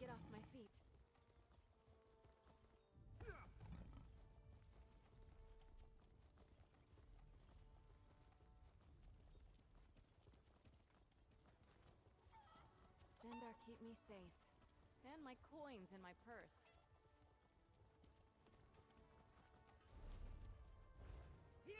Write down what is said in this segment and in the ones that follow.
get off my feet. Stendarr keep me safe. And my coins in my purse. Yeah!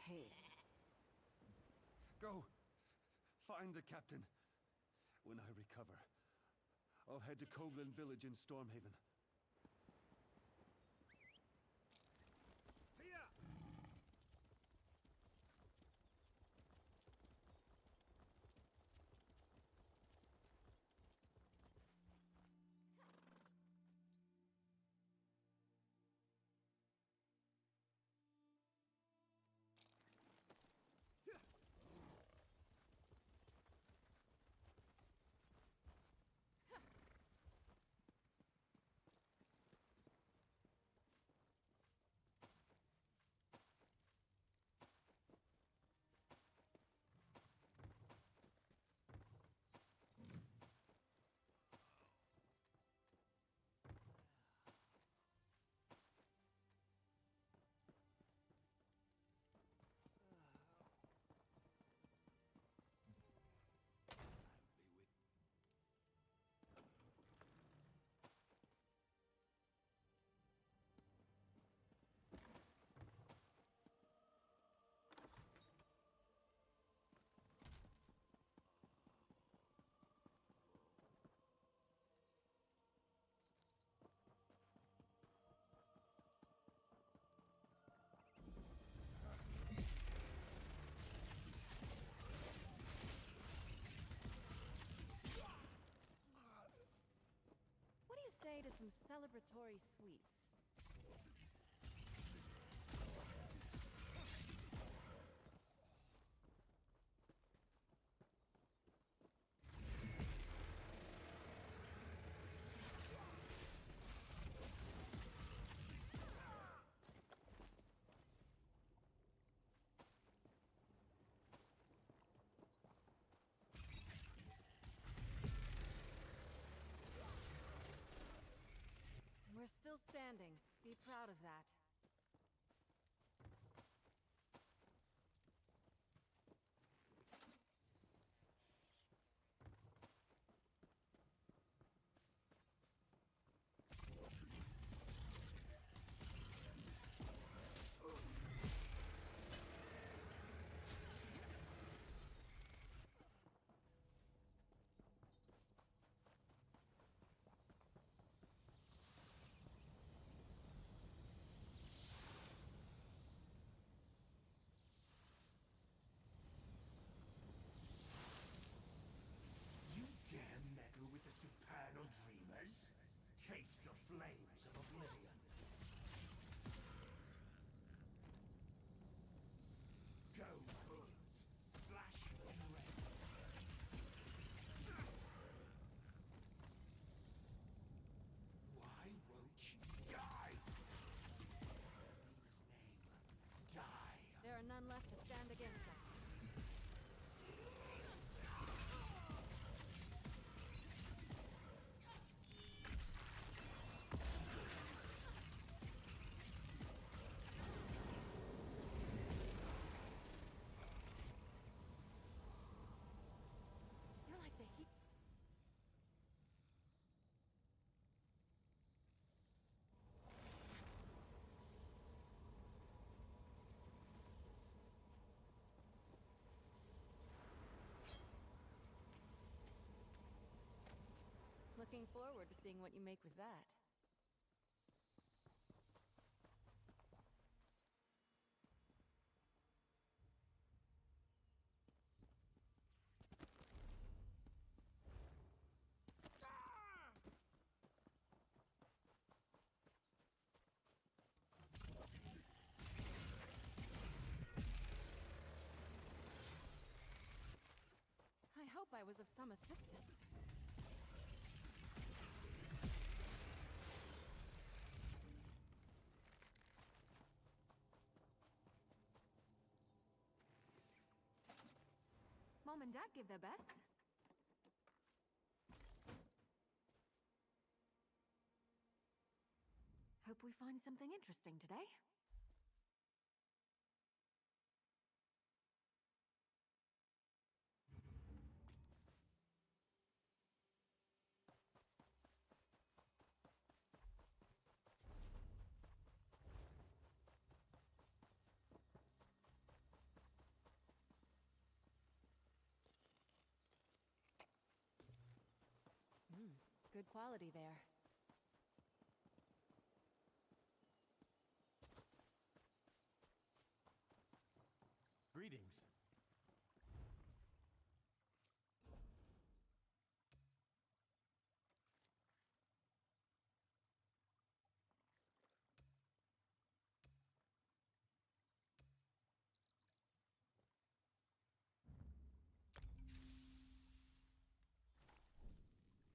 Hey. Go! Find the captain. When I recover, I'll head to Coghlan village in Stormhaven. Here! What do you say to some celebratory sweets? We're still standing. Be proud of that. Dare meddle with the supernal dreamers? Taste the flames of oblivion. Go, my minions. Slash and rend. Why won't you die? In his name, die. There are none left to stand against us. You're like the heat. Looking forward to seeing what you make with that. I hope I was of some assistance. Mom and Dad give their best. Hope we find something interesting today. Good quality there. Greetings. Are you still here? Aren't you performing at a banquet in Wayrest tomorrow? The roads aren't safe.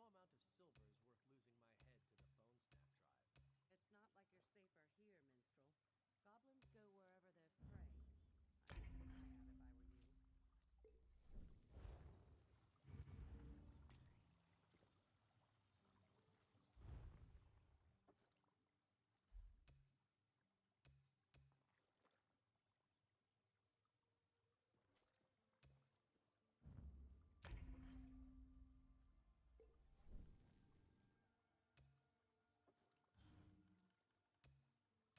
Goblins are in the ruins nearby.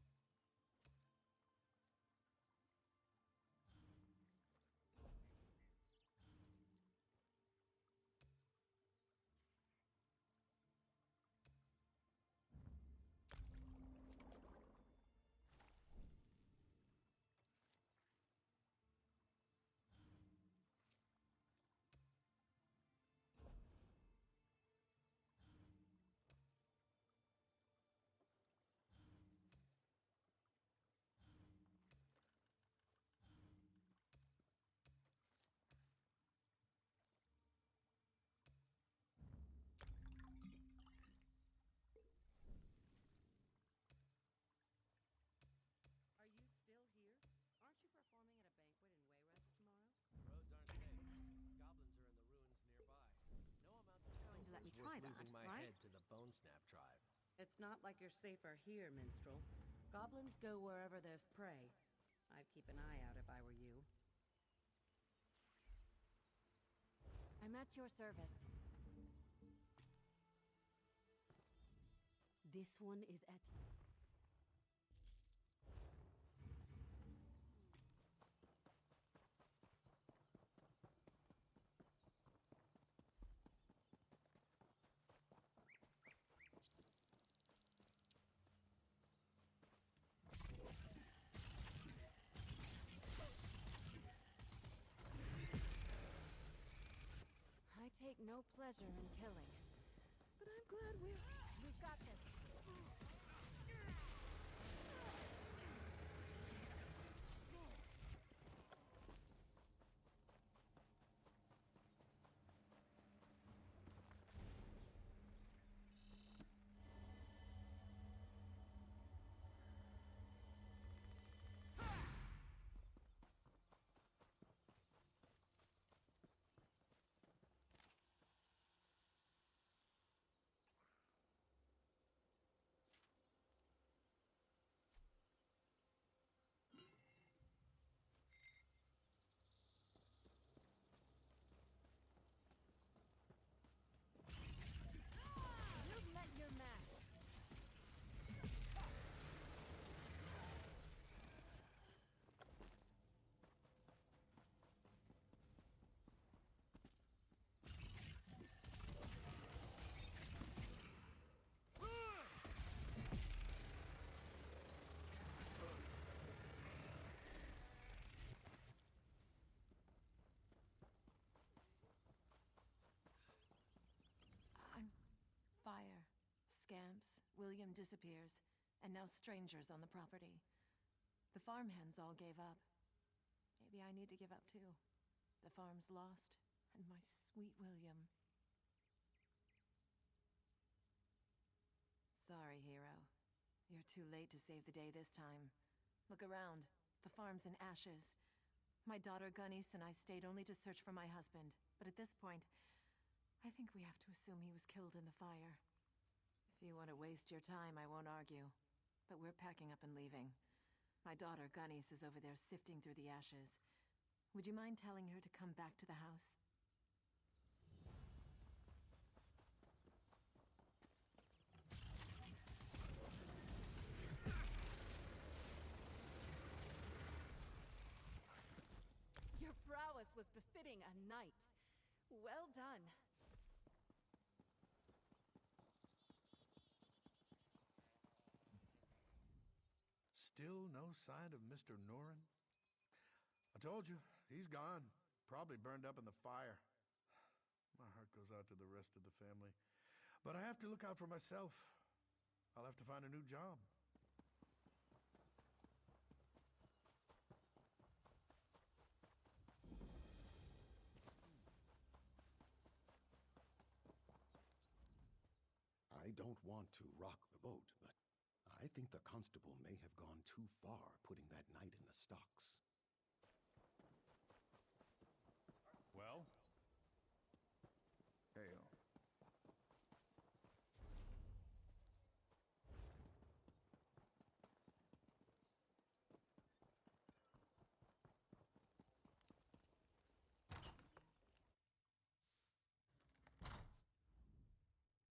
No amount of silver is worth losing my head to the Bone Snap tribe. It's not like you're safer here, minstrel. Goblins go wherever there's prey. I'd keep an eye out if I were you. Are you still here? Aren't you performing at a banquet in Wayrest tomorrow? The roads aren't safe. Goblins are in the ruins nearby. No amount of Going to silver let me is try worth that, losing my right? head to the Bone Snap tribe. It's not like you're safer here, minstrel. Goblins go wherever there's prey. I'd keep an eye out if I were you. I'm at your service. This one is at you. I take no pleasure in killing, but I'm glad we've got this. Scamps, William disappears, and now strangers on the property. The farmhands all gave up. Maybe I need to give up too. The farm's lost, and my sweet William. Sorry, hero. You're too late to save the day this time. Look around. The farm's in ashes. My daughter Gunnis and I stayed only to search for my husband, but at this point, I think we have to assume he was killed in the fire. If you want to waste your time, I won't argue. But we're packing up and leaving. My daughter Gunnis is over there sifting through the ashes. Would you mind telling her to come back to the house? Your prowess was befitting a knight. Well done. Still no sign of Mr. Norin? I told you, he's gone. Probably burned up in the fire. My heart goes out to the rest of the family. But I have to look out for myself. I'll have to find a new job. I don't want to rock the boat, but I think the constable may have gone too far putting that knight in the stocks. Well? Hail.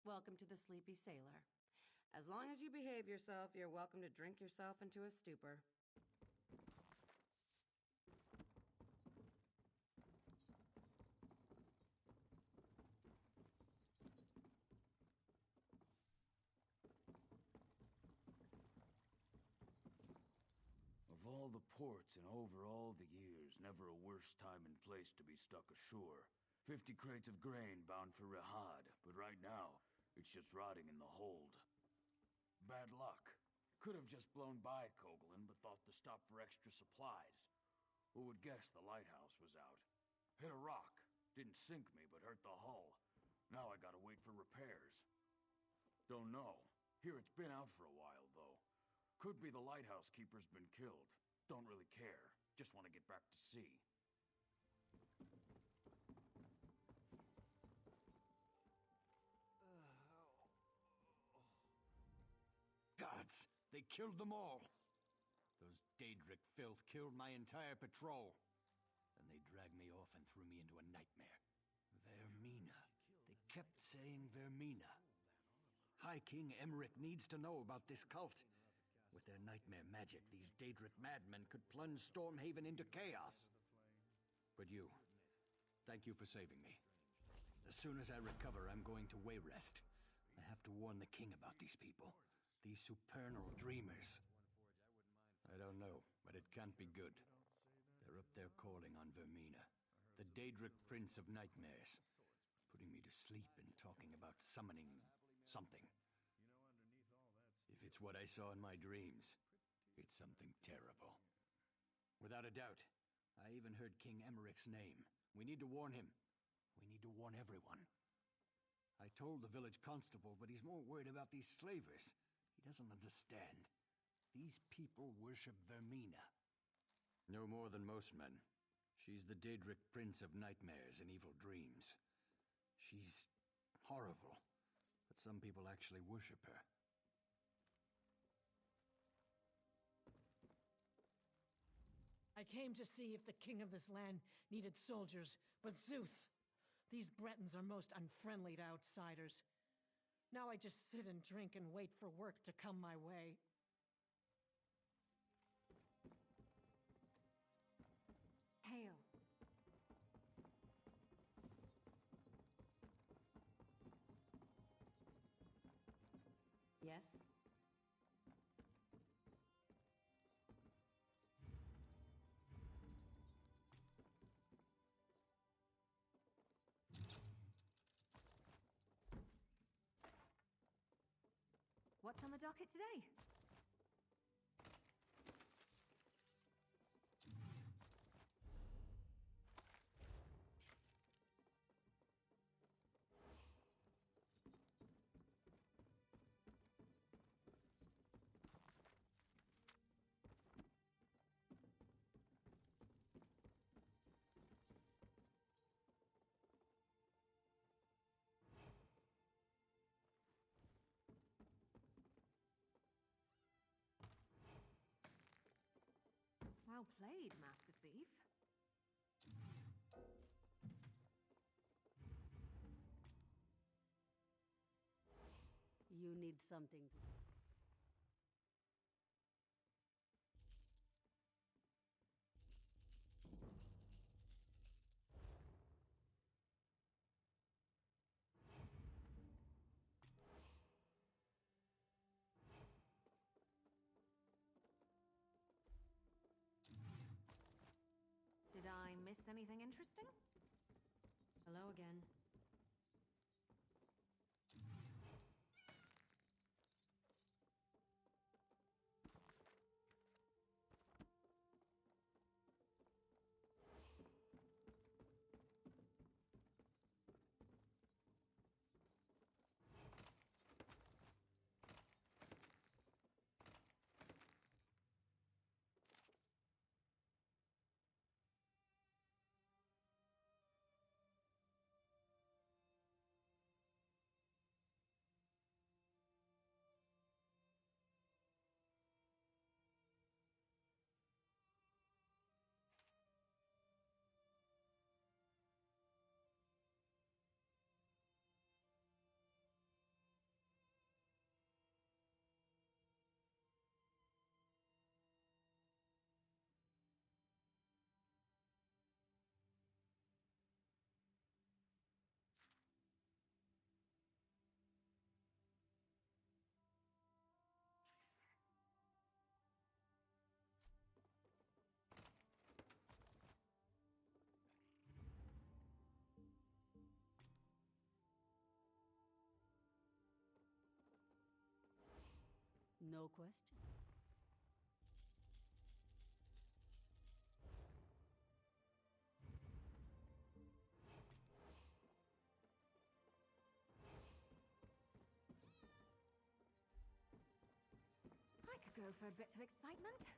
Welcome to the Sleepy Sailor. As long as you behave yourself, you're welcome to drink yourself into a stupor. Of all the ports and over all the years, never a worse time and place to be stuck ashore. 50 crates of grain bound for Rihad, but right now, it's just rotting in the hold. Bad luck. Could have just blown by Koglin, but thought to stop for extra supplies. Who would guess the lighthouse was out? Hit a rock. Didn't sink me, but hurt the hull. Now I gotta wait for repairs. Don't know. Hear it's been out for a while, though. Could be the lighthouse keeper's been killed. Don't really care. Just want to get back to sea. Gods, they killed them all. Those Daedric filth killed my entire patrol. Then they dragged me off and threw me into a nightmare. Vermina. They kept saying Vermina. High King Emmerich needs to know about this cult. With their nightmare magic, these Daedric madmen could plunge Stormhaven into chaos. But you, thank you for saving me. As soon as I recover, I'm going to Wayrest. I have to warn the king about these people. These supernal dreamers. I don't know, but it can't be good. They're up there calling on Vermina, the Daedric Prince of Nightmares, putting me to sleep and talking about summoning something. If it's what I saw in my dreams, it's something terrible. Without a doubt, I even heard King Emmerich's name. We need to warn him. We need to warn everyone. I told the village constable, but he's more worried about these slavers. He doesn't understand. These people worship Vermina. No more than most men. She's the Daedric Prince of Nightmares and Evil Dreams. She's horrible, but some people actually worship her. I came to see if the king of this land needed soldiers, but Zeus! These Bretons are most unfriendly to outsiders. Now I just sit and drink and wait for work to come my way. Hail. Yes? what's on the docket today? Well played, Master Thief. You need something to... Did I miss anything interesting? Hello again. No question. I could go for a bit of excitement.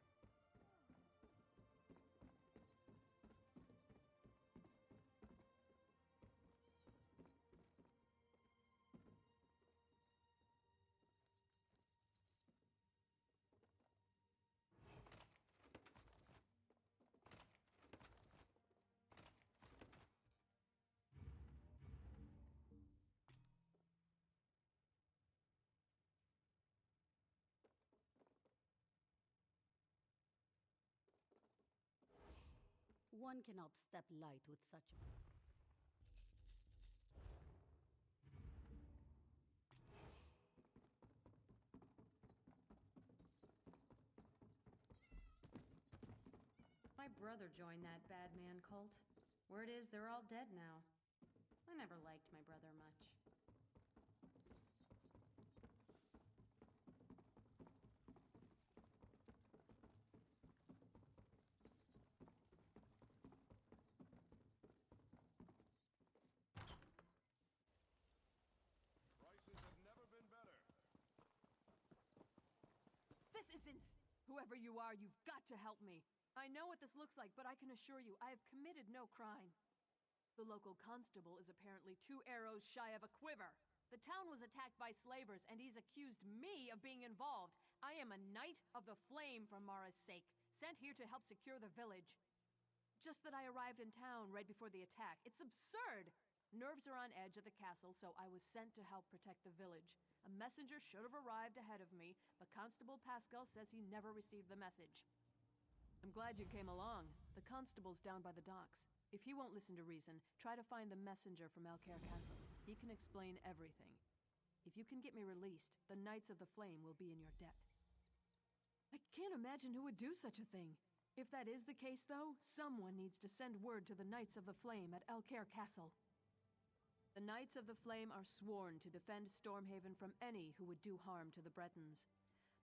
One cannot step light with such a... My brother joined that bad man cult. Word is they're all dead now. I never liked my brother much. This isn't... Whoever you are, you've got to help me. I know what this looks like, but I can assure you, I have committed no crime. The local constable is apparently 2 arrows shy of a quiver. The town was attacked by slavers, and he's accused me of being involved. I am a Knight of the Flame for Mara's sake, sent here to help secure the village. Just that I arrived in town right before the attack. It's absurd! Nerves are on edge at the castle, so I was sent to help protect the village. A messenger should have arrived ahead of me, but Constable Pascal says he never received the message. I'm glad you came along. The constable's down by the docks. If he won't listen to reason, try to find the messenger from Alcaire Castle. He can explain everything. If you can get me released, the Knights of the Flame will be in your debt. I can't imagine who would do such a thing. If that is the case, though, someone needs to send word to the Knights of the Flame at Alcaire Castle. The Knights of the Flame are sworn to defend Stormhaven from any who would do harm to the Bretons.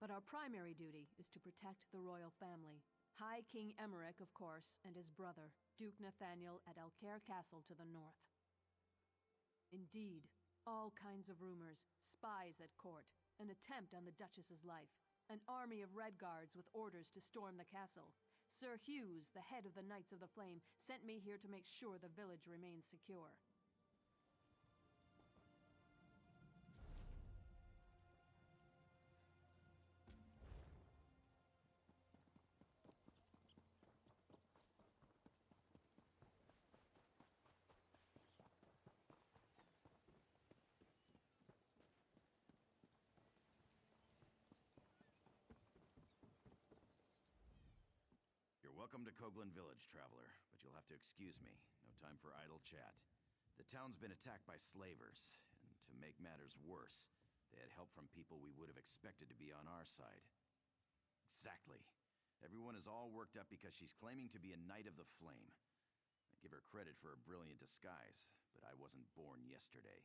But our primary duty is to protect the royal family. High King Emeric, of course, and his brother, Duke Nathaniel at Alcaire Castle to the north. Indeed, all kinds of rumors, spies at court, an attempt on the Duchess's life, an army of Red Guards with orders to storm the castle. Sir Hughes, the head of the Knights of the Flame, sent me here to make sure the village remains secure. Welcome to Coghlan Village, traveler, but you'll have to excuse me. No time for idle chat. The town's been attacked by slavers, and to make matters worse, they had help from people we would have expected to be on our side. Exactly. Everyone is all worked up because she's claiming to be a Knight of the Flame. I give her credit for a brilliant disguise, but I wasn't born yesterday.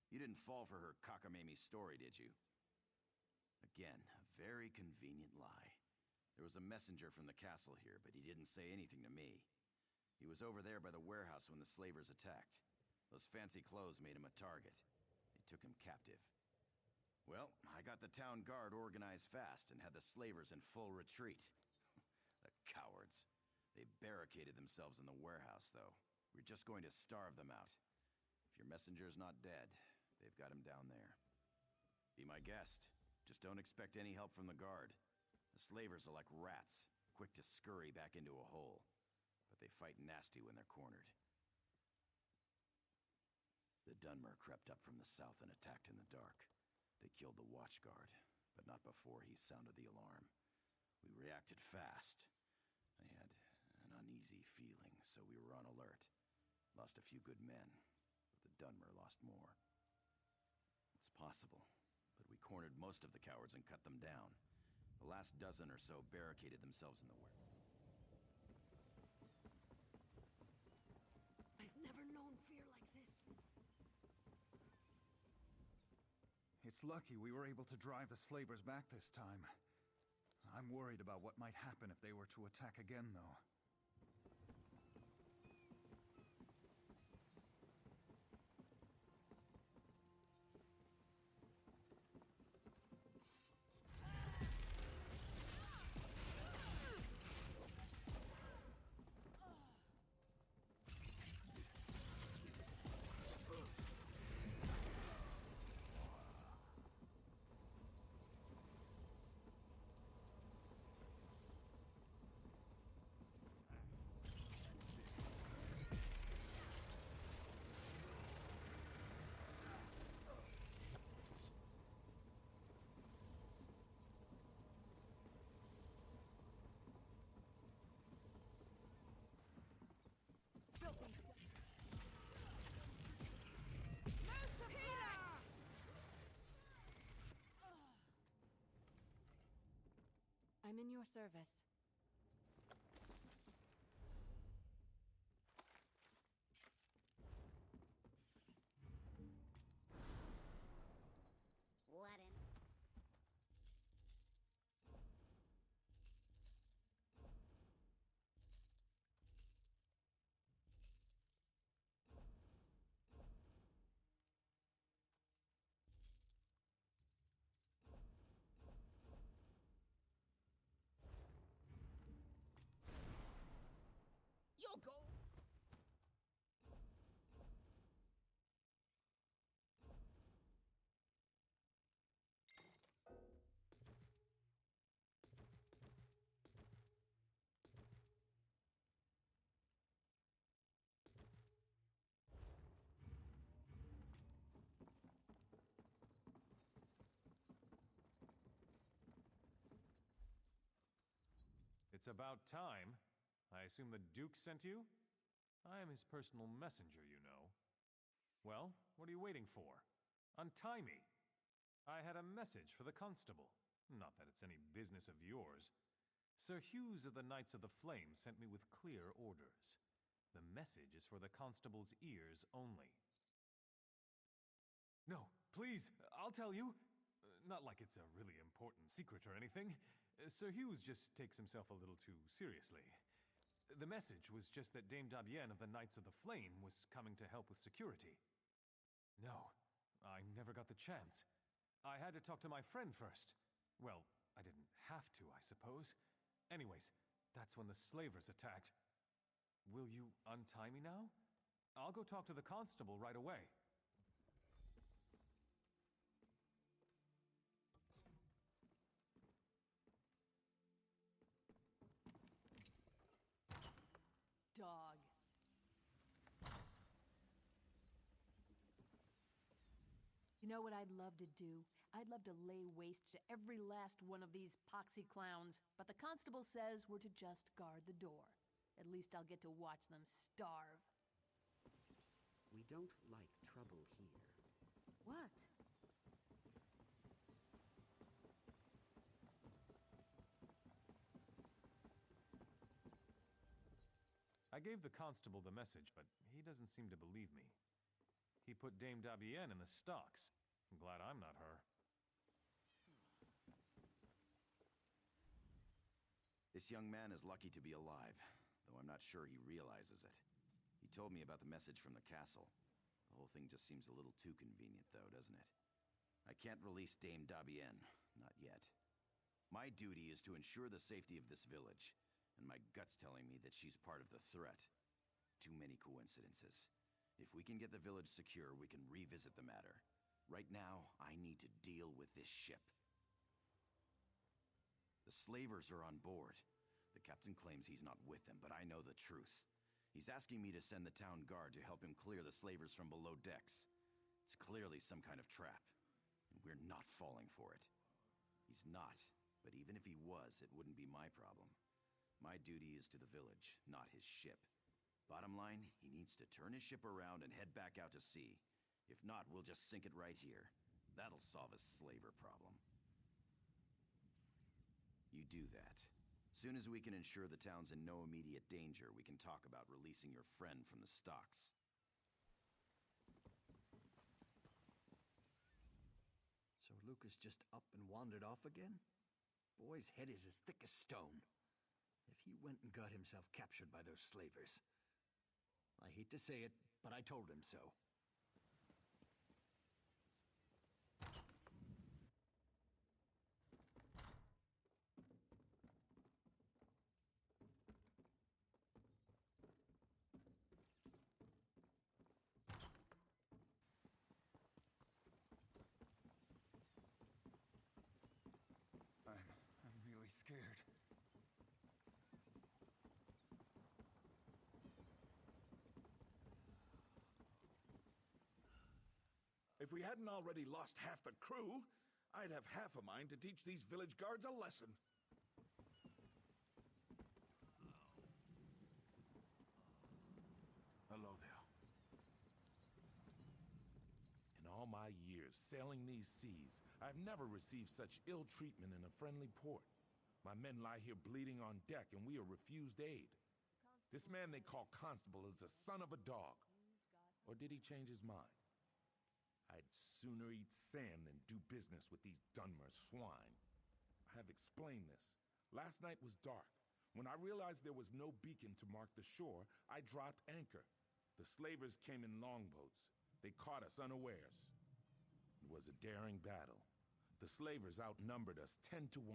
You didn't fall for her cockamamie story, did you? Again, a very convenient lie. There was a messenger from the castle here, but he didn't say anything to me. He was over there by the warehouse when the slavers attacked. Those fancy clothes made him a target. They took him captive. Well, I got the town guard organized fast and had the slavers in full retreat. The cowards. They barricaded themselves in the warehouse, though. We're just going to starve them out. If your messenger's not dead, they've got him down there. Be my guest. Just don't expect any help from the guard. The slavers are like rats, quick to scurry back into a hole. But they fight nasty when they're cornered. The Dunmer crept up from the south and attacked in the dark. They killed the watchguard, but not before he sounded the alarm. We reacted fast. I had an uneasy feeling, so we were on alert. Lost a few good men, but the Dunmer lost more. It's possible, but we cornered most of the cowards and cut them down. The last dozen or so barricaded themselves in the warehouse. I've never known fear like this. It's lucky we were able to drive the slavers back this time. I'm worried about what might happen if they were to attack again, though. I'm in your service. What in? You'll go. It's about time. I assume the Duke sent you? I am his personal messenger, you know. Well, what are you waiting for? Untie me! I had a message for the constable. Not that it's any business of yours. Sir Hughes of the Knights of the Flame sent me with clear orders. The message is for the constable's ears only. Please, I'll tell you. Not like it's a really important secret or anything. Sir Hughes just takes himself a little too seriously. The message was just that Dame Dabienne of the Knights of the Flame was coming to help with security. No, I never got the chance. I had to talk to my friend first. Well, I didn't have to, I suppose. Anyways, that's when the slavers attacked. Will you untie me now? I'll go talk to the constable right away. Dog. You know what I'd love to do? I'd love to lay waste to every last one of these poxy clowns, but the constable says we're to just guard the door. At least I'll get to watch them starve. We don't like trouble here. What? I gave the constable the message, but he doesn't seem to believe me. He put Dame Dabienne in the stocks. I'm glad I'm not her. This young man is lucky to be alive, though I'm not sure he realizes it. He told me about the message from the castle. The whole thing just seems a little too convenient, though, doesn't it? I can't release Dame Dabienne, not yet. My duty is to ensure the safety of this village, and my gut's telling me that she's part of the threat. Too many coincidences. If we can get the village secure, we can revisit the matter. Right now, I need to deal with this ship. The slavers are on board. The captain claims he's not with them, but I know the truth. He's asking me to send the town guard to help him clear the slavers from below decks. It's clearly some kind of trap, and we're not falling for it. He's not, but even if he was, it wouldn't be my problem. My duty is to the village, not his ship. Bottom line, he needs to turn his ship around and head back out to sea. If not, we'll just sink it right here. That'll solve his slaver problem. You do that. Soon as we can ensure the town's in no immediate danger, we can talk about releasing your friend from the stocks. So Lucas just up and wandered off again? Boy's head is as thick as stone. If he went and got himself captured by those slavers. I hate to say it, but I told him so. I'm really scared. If we hadn't already lost half the crew, I'd have half a mind to teach these village guards a lesson. Hello there. In all my years sailing these seas, I've never received such ill treatment in a friendly port. My men lie here bleeding on deck, and we are refused aid. This man they call Constable is the son of a dog. Or did he change his mind? I'd sooner eat sand than do business with these Dunmer swine. I have explained this. Last night was dark. When I realized there was no beacon to mark the shore, I dropped anchor. The slavers came in longboats. They caught us unawares. It was a daring battle. The slavers outnumbered us 10 to 1,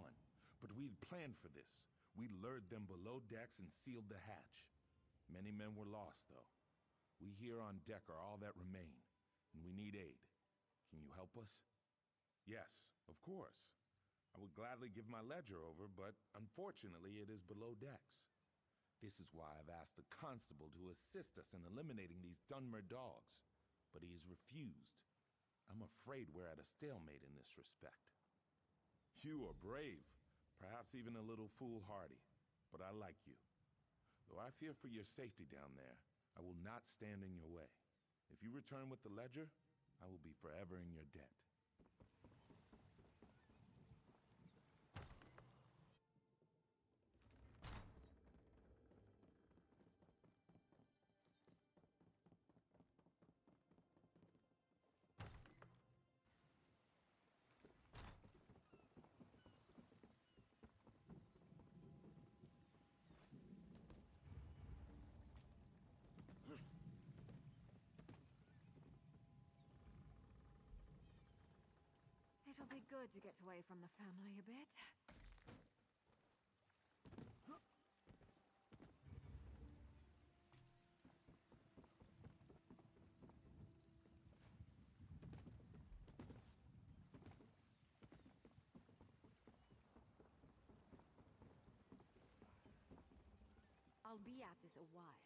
but we'd planned for this. We lured them below decks and sealed the hatch. Many men were lost, though. We here on deck are all that remain, and we need aid. Can you help us? Yes, of course. I would gladly give my ledger over, but unfortunately it is below decks. This is why I've asked the constable to assist us in eliminating these Dunmer dogs, but he has refused. I'm afraid we're at a stalemate in this respect. You are brave, perhaps even a little foolhardy, but I like you. Though I fear for your safety down there, I will not stand in your way. If you return with the ledger, I will be forever in your debt. It'll be good to get away from the family a bit. I'll be at this a while.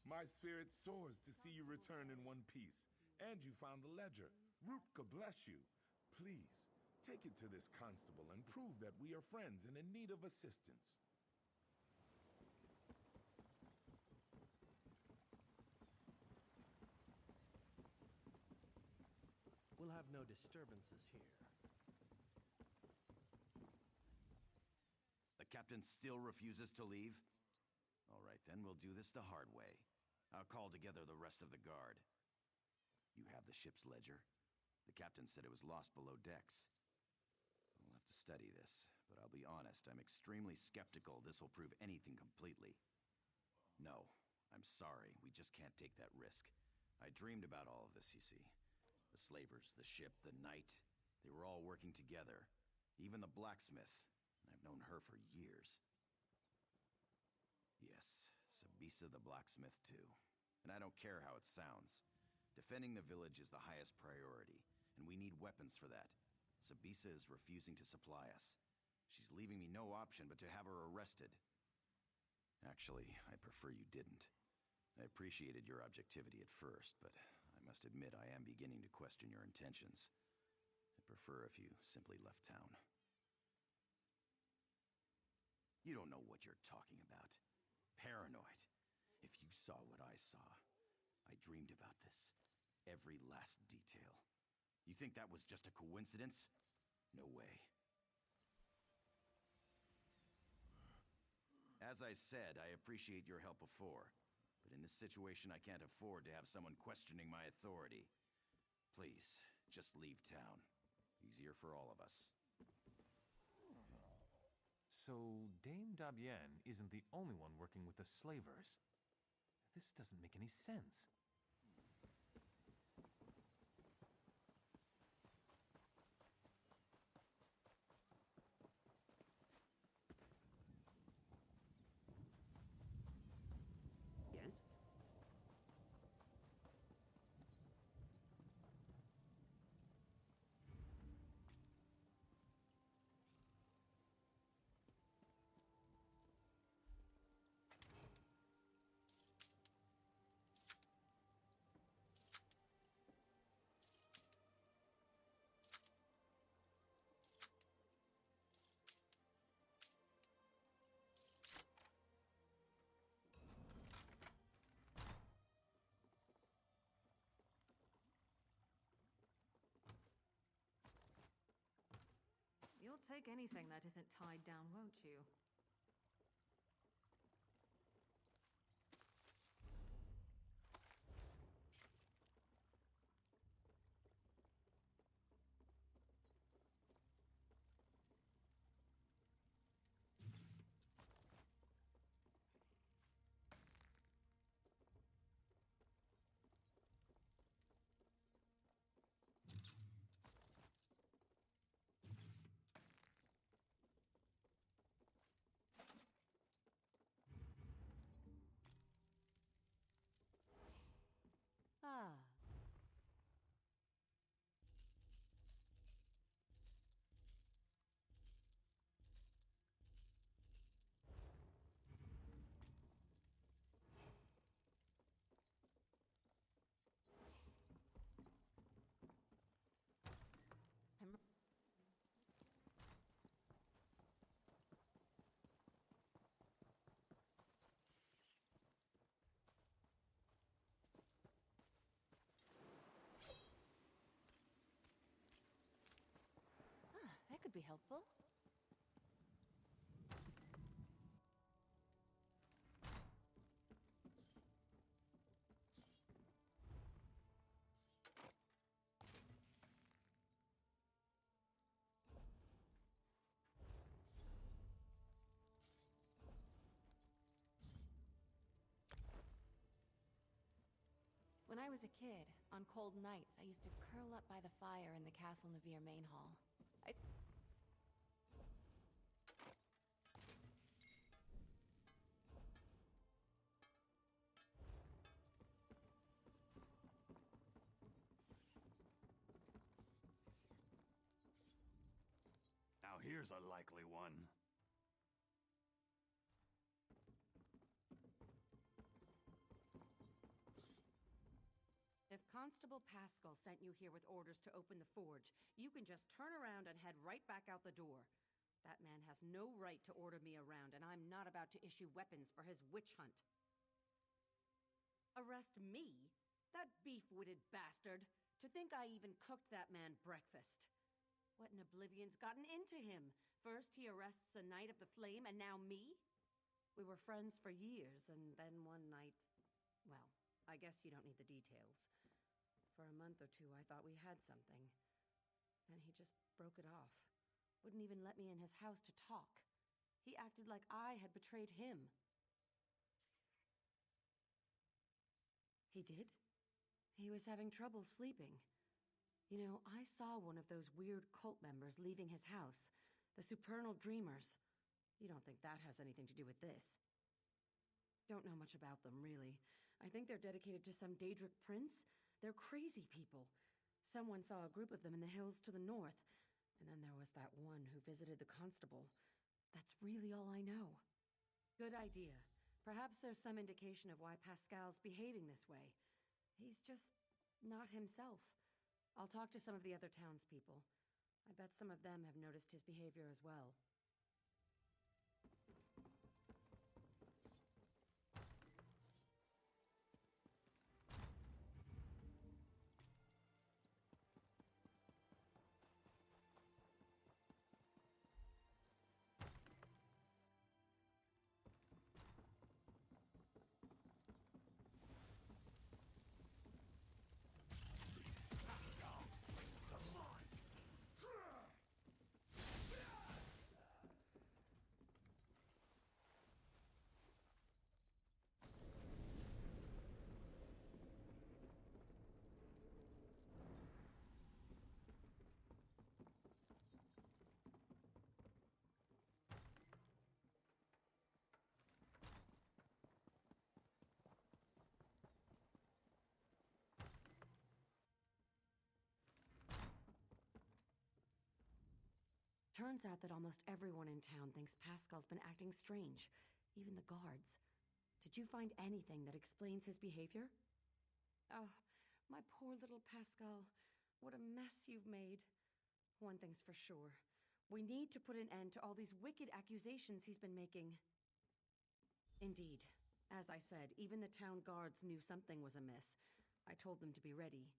My spirit soars to see you return in one piece. And you found the ledger. Rutger bless you. Please, take it to this constable and prove that we are friends and in need of assistance. We'll have no disturbances here. The captain still refuses to leave? All right, then we'll do this the hard way. I'll call together the rest of the guard. You have the ship's ledger? The captain said it was lost below decks. I'll have to study this, but I'll be honest, I'm extremely skeptical this will prove anything completely. No, I'm sorry, we just can't take that risk. I dreamed about all of this, you see. The slavers, the ship, the knight, they were all working together. Even the blacksmith, and I've known her for years. Yes, Sabisa the blacksmith too. And I don't care how it sounds. Defending the village is the highest priority, and we need weapons for that. Sabisa is refusing to supply us. She's leaving me no option but to have her arrested. Actually, I prefer you didn't. I appreciated your objectivity at first, but I must admit I am beginning to question your intentions. I'd prefer if you simply left town. You don't know what you're talking about. Paranoid. If you saw what I saw, I dreamed about this. Every last detail. You think that was just a coincidence? No way. As I said, I appreciate your help before, but in this situation I can't afford to have someone questioning my authority. Please, just leave town. Easier for all of us. So, Dame Dabienne isn't the only one working with the slavers. This doesn't make any sense. Yes? You'll take anything that isn't tied down, won't you? be helpful? When I was a kid, on cold nights, I used to curl up by the fire in the Castle Navir main hall. Now here's a likely one. If Constable Pascal sent you here with orders to open the forge, you can just turn around and head right back out the door. That man has no right to order me around, and I'm not about to issue weapons for his witch hunt. Arrest me? That beef-witted bastard! To think I even cooked that man breakfast. What in oblivion's gotten into him? First he arrests a Knight of the Flame, and now me? We were friends for years, and then one night... Well, I guess you don't need the details. For a month or two, I thought we had something. Then he just broke it off. Wouldn't even let me in his house to talk. He acted like I had betrayed him. He did? He was having trouble sleeping. You know, I saw one of those weird cult members leaving his house. The Supernal Dreamers. You don't think that has anything to do with this? Don't know much about them, really. I think they're dedicated to some Daedric prince. They're crazy people. Someone saw a group of them in the hills to the north. And then there was that one who visited the constable. That's really all I know. Good idea. Perhaps there's some indication of why Pascal's behaving this way. He's just not himself. I'll talk to some of the other townspeople. I bet some of them have noticed his behavior as well. Turns out that almost everyone in town thinks Pascal's been acting strange, even the guards. Did you find anything that explains his behavior? Oh, my poor little Pascal. What a mess you've made. One thing's for sure. We need to put an end to all these wicked accusations he's been making. Indeed. As I said, even the town guards knew something was amiss. I told them to be ready.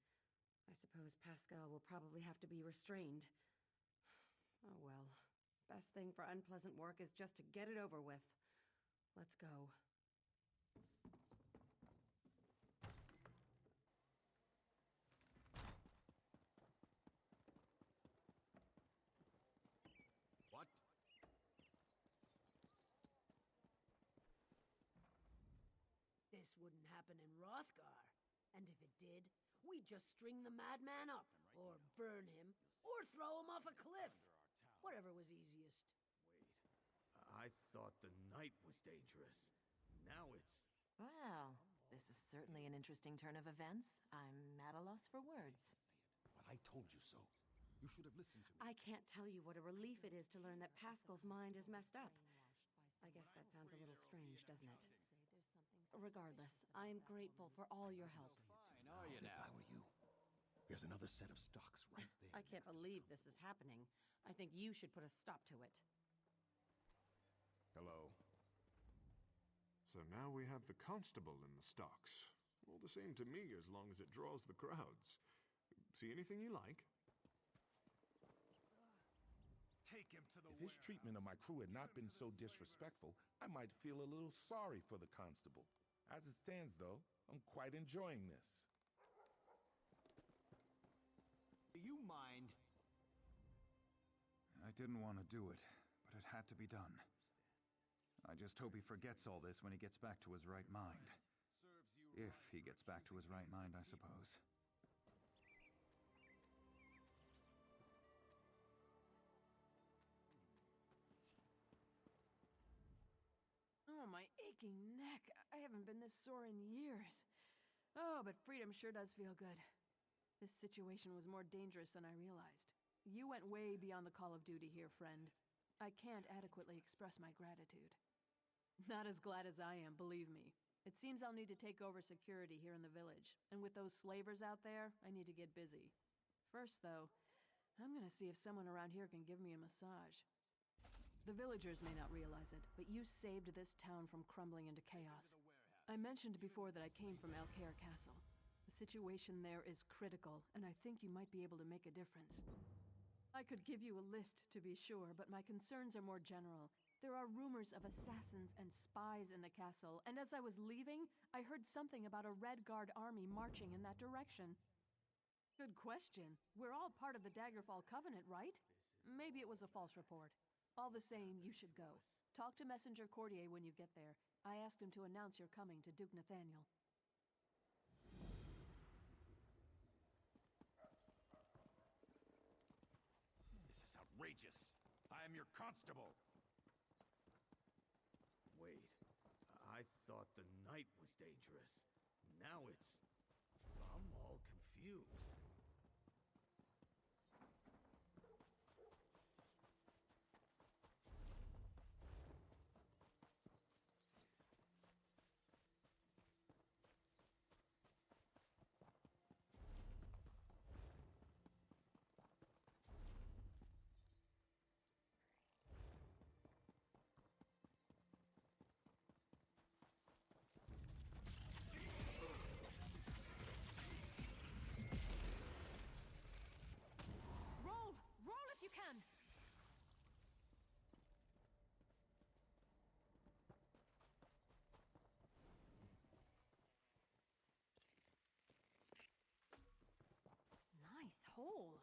I suppose Pascal will probably have to be restrained. Oh well. Best thing for unpleasant work is just to get it over with. Let's go. What? This wouldn't happen in Hrothgar. And if it did, we'd just string the madman up, or burn him, or throw him off a cliff. Whatever was easiest. I thought the night was dangerous. Now it's... Well, this is certainly an interesting turn of events. I'm at a loss for words. But I told you so. You should have listened to me. I can't tell you what a relief it is to learn that Pascal's mind is messed up. I guess that sounds a little strange, doesn't it? Regardless, I am grateful for all your help. Fine, are you now? If I were you, there's another set of stocks right there. I can't believe this is happening. I think you should put a stop to it. Hello. So now we have the constable in the stocks. All the same to me, as long as it draws the crowds. See anything you like? Take him to the If his treatment of my crew had not been so disrespectful, I might feel a little sorry for the constable. As it stands, though, I'm quite enjoying this. Do you mind? I didn't want to do it, but it had to be done. I just hope he forgets all this when he gets back to his right mind. If he gets back to his right mind, I suppose. Oh, my aching neck. I haven't been this sore in years. Oh, but freedom sure does feel good. This situation was more dangerous than I realized. You went way beyond the call of duty here, friend. I can't adequately express my gratitude. Not as glad as I am, believe me. It seems I'll need to take over security here in the village, and with those slavers out there, I need to get busy. First, though, I'm gonna see if someone around here can give me a massage. The villagers may not realize it, but you saved this town from crumbling into chaos. I mentioned before that I came from Alcaire Castle. The situation there is critical, and I think you might be able to make a difference. I could give you a list, to be sure, but my concerns are more general. There are rumors of assassins and spies in the castle, and as I was leaving, I heard something about a Red Guard army marching in that direction. Good question. We're all part of the Daggerfall Covenant, right? Maybe it was a false report. All the same, you should go. Talk to Messenger Courtier when you get there. I asked him to announce your coming to Duke Nathaniel. This is outrageous. I am your constable. Wait, I thought the night was dangerous. Now it's... I'm all confused. Roll if you can! Nice hole.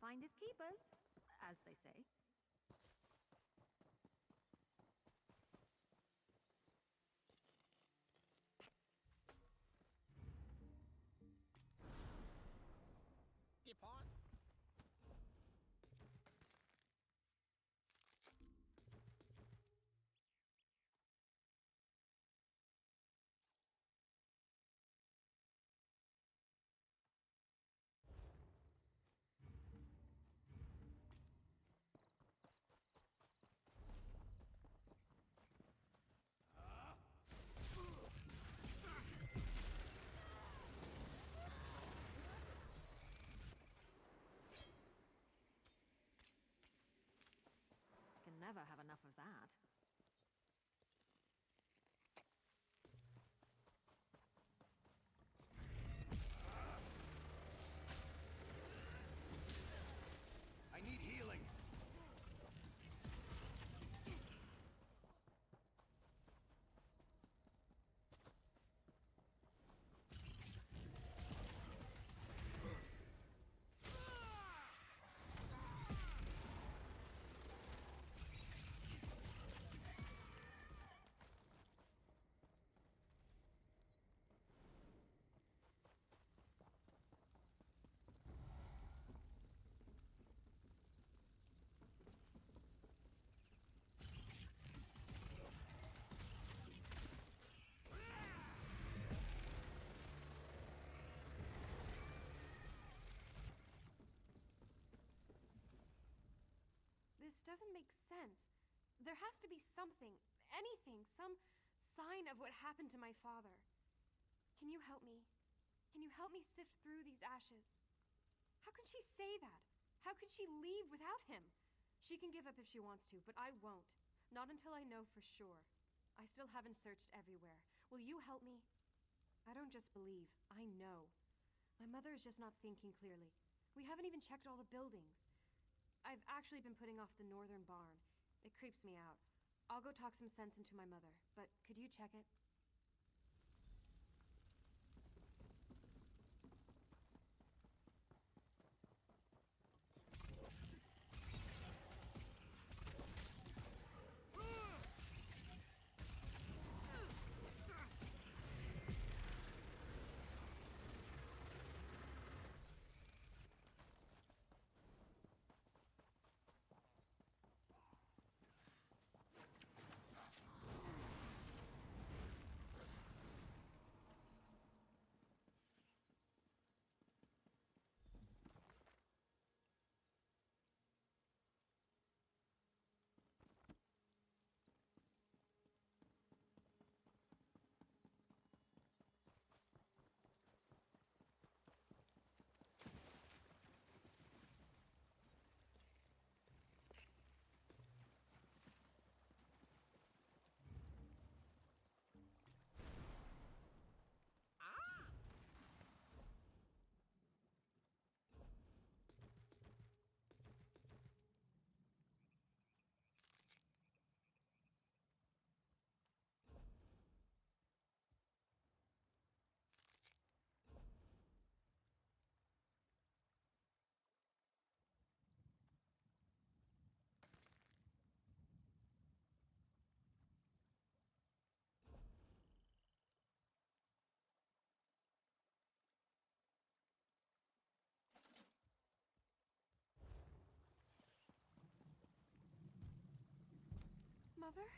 Finders keepers, as they say. Depart. This doesn't make sense. There has to be something, anything, some sign of what happened to my father. Can you help me? Can you help me sift through these ashes? How can she say that? How could she leave without him? She can give up if she wants to, but I won't. Not until I know for sure. I still haven't searched everywhere. Will you help me? I don't just believe, I know. My mother is just not thinking clearly. We haven't even checked all the buildings. I've actually been putting off the northern barn. It creeps me out. I'll go talk some sense into my mother, but could you check it? Mother?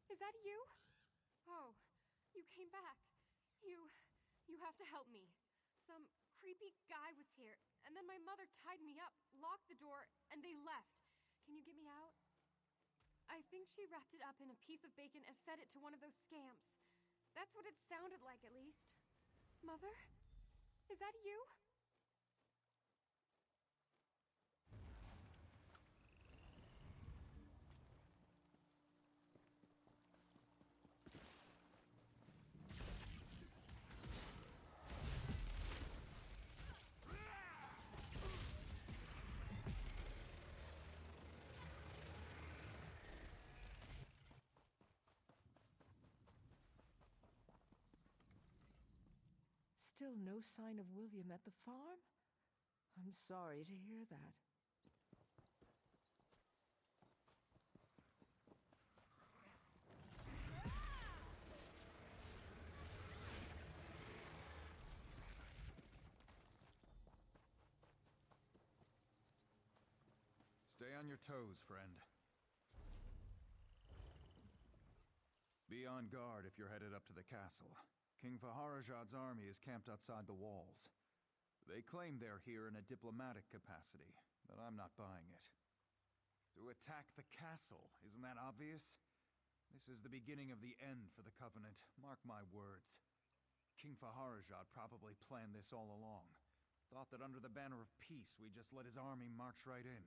Is that you? Oh, you came back. You have to help me. Some creepy guy was here, and then my mother tied me up, locked the door, and they left. Can you get me out? I think she wrapped it up in a piece of bacon and fed it to one of those scamps. That's what it sounded like, at least. Mother? Is that you? Still no sign of William at the farm? I'm sorry to hear that. Stay on your toes, friend. Be on guard if you're headed up to the castle. King Faharajad's army is camped outside the walls. They claim they're here in a diplomatic capacity, but I'm not buying it. To attack the castle, isn't that obvious? This is the beginning of the end for the Covenant, mark my words. King Faharajad probably planned this all along. Thought that under the banner of peace, we just let his army march right in.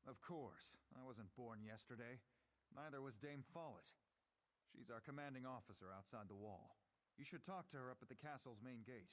Of course, I wasn't born yesterday. Neither was Dame Follett. She's our commanding officer outside the wall. You should talk to her up at the castle's main gate.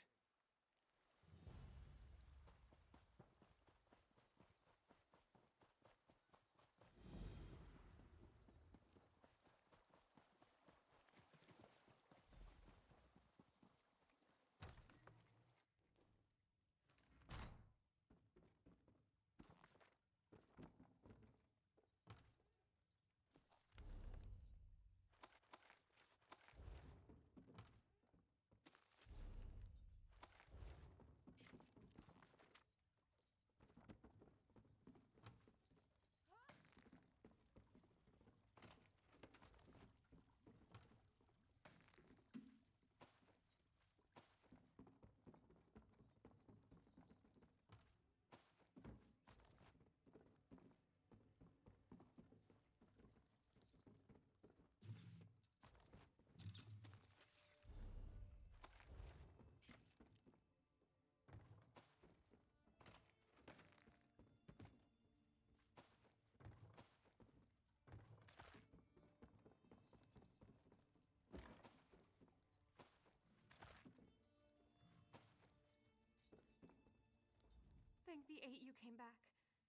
think the 8 you came back.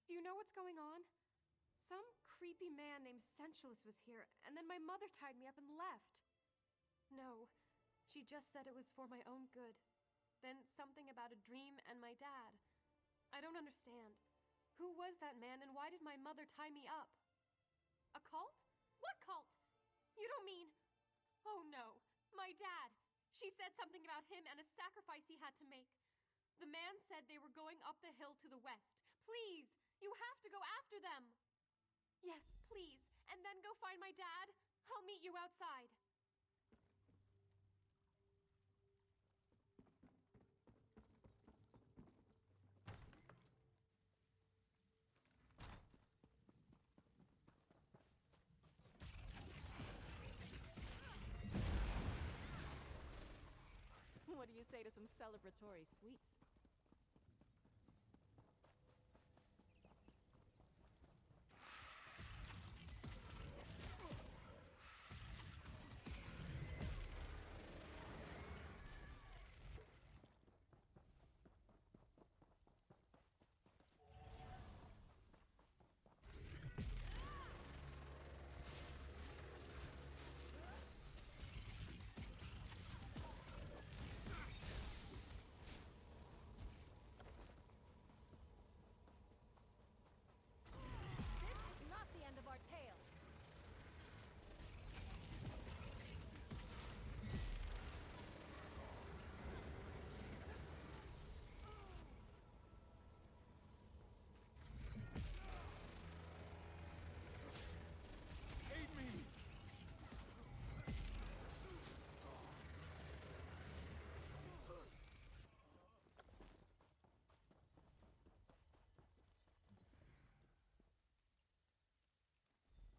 Do you know what's going on? Some creepy man named Sensualist was here, and then my mother tied me up and left. No, she just said it was for my own good. Then something about a dream and my dad. I don't understand. Who was that man, and why did my mother tie me up? A cult? What cult? You don't mean... Oh no, my dad. She said something about him and a sacrifice he had to make. The man said they were going up the hill to the west. Please, you have to go after them. Yes, please, and then go find my dad. I'll meet you outside. What do you say to some celebratory sweets?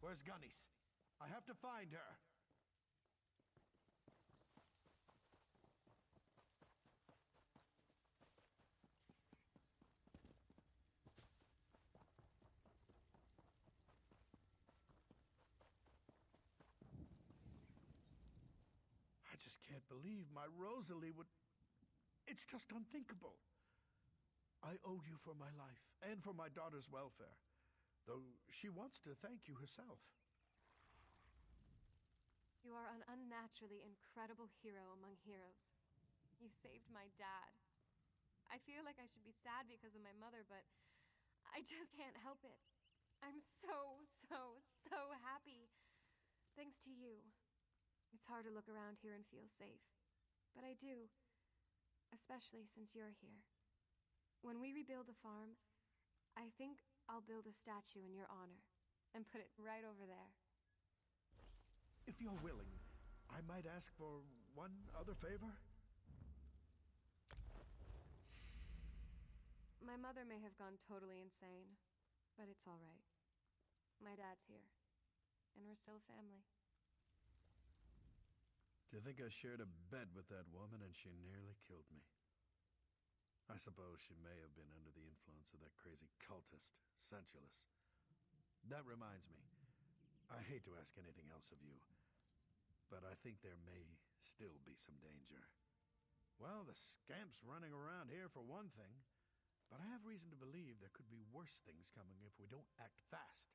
Where's Gunnis? I have to find her. I just can't believe my Rosalie would... It's just unthinkable. I owe you for my life and for my daughter's welfare. Though she wants to thank you herself. You are an unnaturally incredible hero among heroes. You saved my dad. I feel like I should be sad because of my mother, but I just can't help it. I'm so happy. Thanks to you. It's hard to look around here and feel safe. But I do. Especially since you're here. When we rebuild the farm, I think I'll build a statue in your honor and put it right over there. If you're willing, I might ask for one other favor? My mother may have gone totally insane, but it's all right. My dad's here, and we're still family. To think I shared a bed with that woman and she nearly killed me. I suppose she may have been under the influence of that crazy cultist, Sensualist. That reminds me, I hate to ask anything else of you, but I think there may still be some danger. Well, the Scamp's running around here for one thing, but I have reason to believe there could be worse things coming if we don't act fast.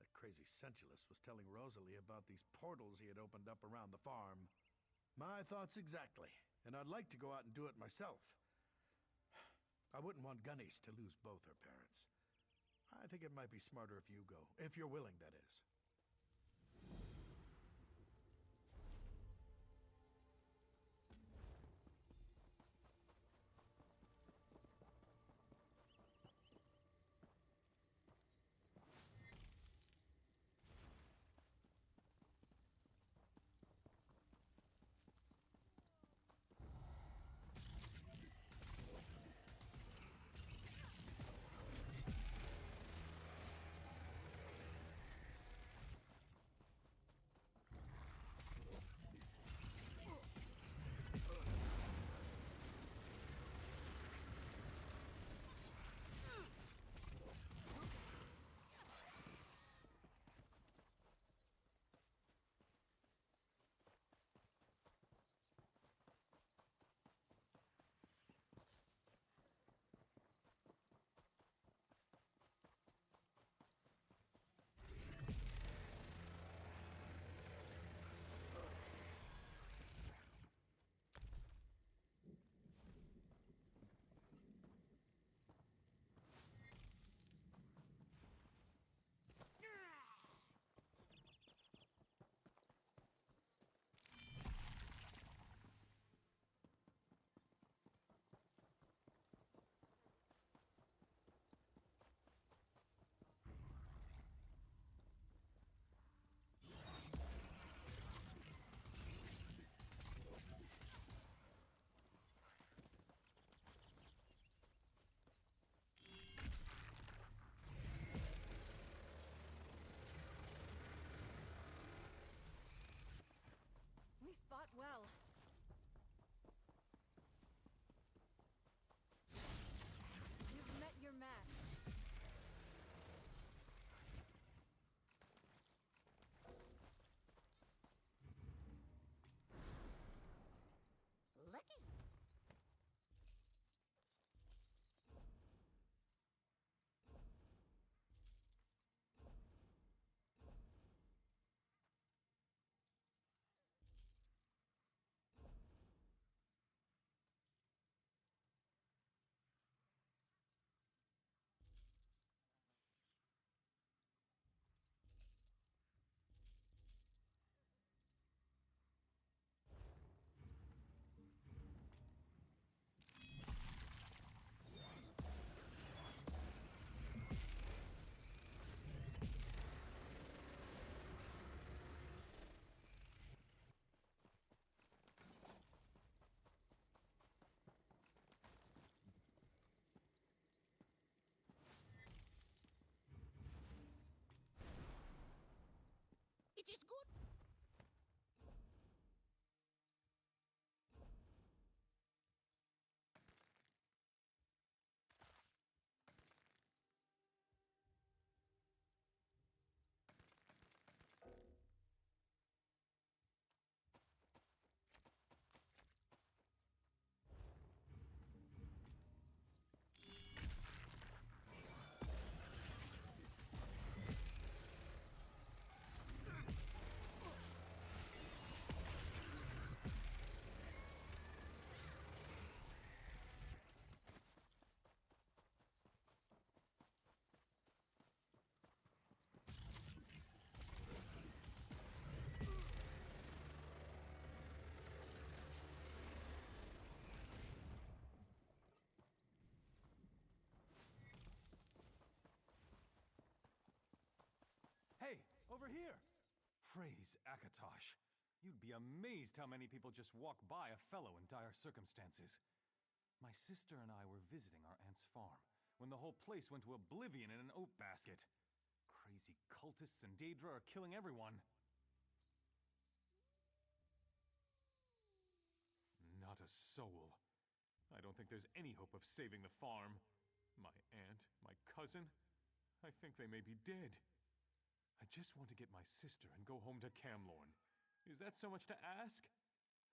That crazy Sensualist was telling Rosalie about these portals he had opened up around the farm. My thoughts exactly, and I'd like to go out and do it myself. I wouldn't want Gunnis to lose both her parents. I think it might be smarter if you go, if you're willing, that is. You're here! Praise Akatosh. You'd be amazed how many people just walk by a fellow in dire circumstances. My sister and I were visiting our aunt's farm when the whole place went to oblivion in an oat basket. Crazy cultists and Daedra are killing everyone. Not a soul. I don't think there's any hope of saving the farm. My aunt, my cousin, I think they may be dead. I just want to get my sister and go home to Camlorn. Is that so much to ask?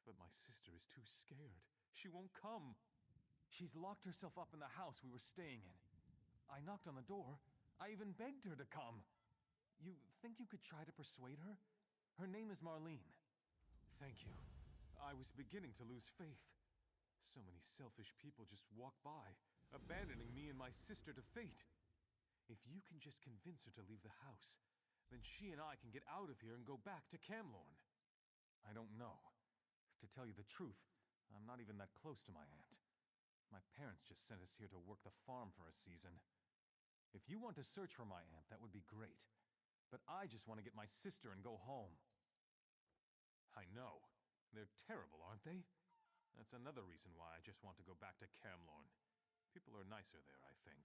But my sister is too scared. She won't come. She's locked herself up in the house we were staying in. I knocked on the door. I even begged her to come. You think you could try to persuade her? Her name is Marlene. Thank you. I was beginning to lose faith. So many selfish people just walk by, abandoning me and my sister to fate. If you can just convince her to leave the house, then she and I can get out of here and go back to Camlorn. I don't know. To tell you the truth, I'm not even that close to my aunt. My parents just sent us here to work the farm for a season. If you want to search for my aunt, that would be great. But I just want to get my sister and go home. I know. They're terrible, aren't they? That's another reason why I just want to go back to Camlorn. People are nicer there, I think.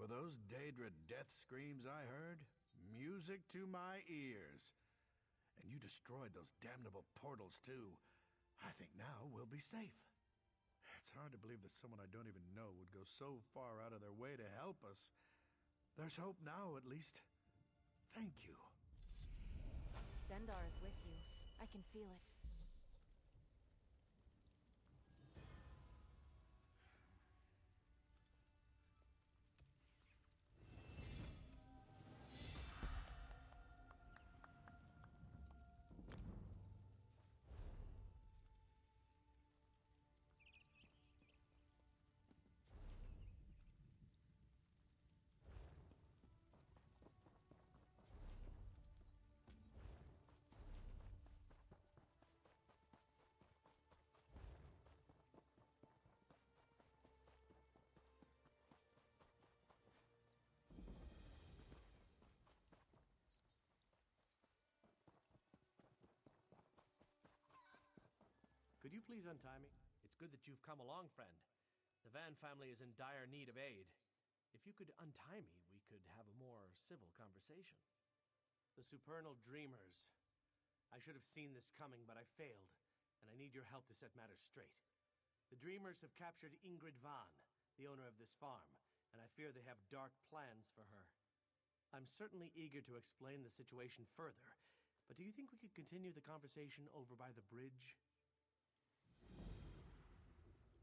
Were those Daedra death screams I heard? Music to my ears. And you destroyed those damnable portals, too. I think now we'll be safe. It's hard to believe that someone I don't even know would go so far out of their way to help us. There's hope now, at least. Thank you. Stendarr is with you. I can feel it. Could you please untie me? It's good that you've come along, friend. The Van family is in dire need of aid. If you could untie me, we could have a more civil conversation. The Supernal Dreamers. I should have seen this coming, but I failed, and I need your help to set matters straight. The Dreamers have captured Ingrid Van, the owner of this farm, and I fear they have dark plans for her. I'm certainly eager to explain the situation further, but do you think we could continue the conversation over by the bridge?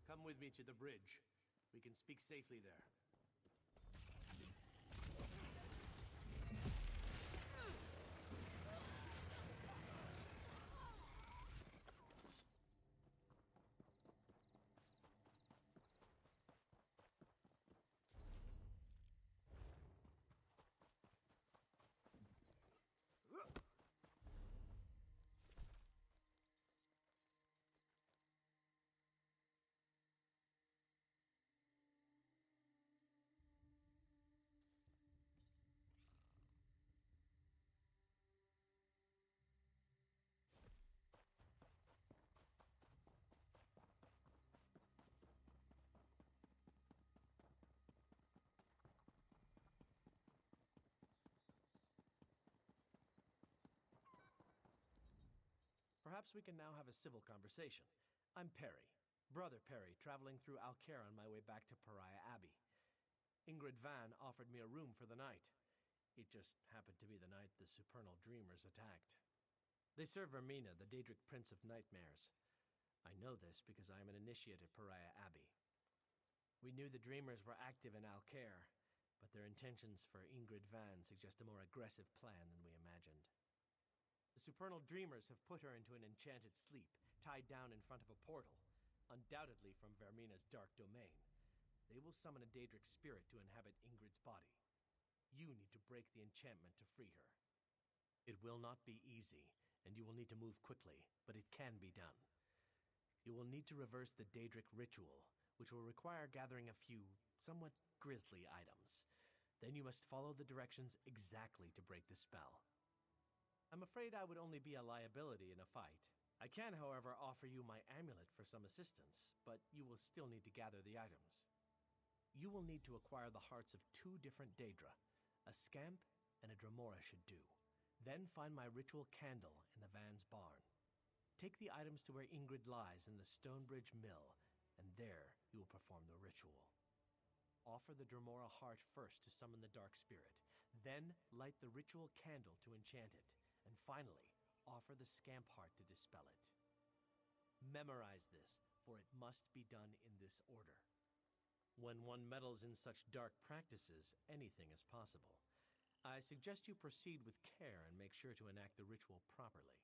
Come with me to the bridge. We can speak safely there. Perhaps we can now have a civil conversation. I'm Perry, Brother Perry, traveling through Alcaire on my way back to Pariah Abbey. Ingrid Van offered me a room for the night. It just happened to be the night the Supernal Dreamers attacked. They serve Vermina, the Daedric Prince of Nightmares. I know this because I am an initiate at Pariah Abbey. We knew the Dreamers were active in Alcaire, but their intentions for Ingrid Van suggest a more aggressive plan than we imagined. The Supernal Dreamers have put her into an enchanted sleep, tied down in front of a portal, undoubtedly from Vermina's dark domain. They will summon a Daedric spirit to inhabit Ingrid's body. You need to break the enchantment to free her. It will not be easy, and you will need to move quickly, but it can be done. You will need to reverse the Daedric ritual, which will require gathering a few somewhat grisly items. Then you must follow the directions exactly to break the spell. I'm afraid I would only be a liability in a fight. I can, however, offer you my amulet for some assistance, but you will still need to gather the items. You will need to acquire the hearts of 2 different Daedra. A Scamp and a Dremora should do. Then find my ritual candle in the van's barn. Take the items to where Ingrid lies in the Stonebridge Mill, and there you will perform the ritual. Offer the Dremora heart first to summon the dark spirit, then light the ritual candle to enchant it, and finally, offer the Scamp heart to dispel it. Memorize this, for it must be done in this order. When one meddles in such dark practices, anything is possible. I suggest you proceed with care and make sure to enact the ritual properly.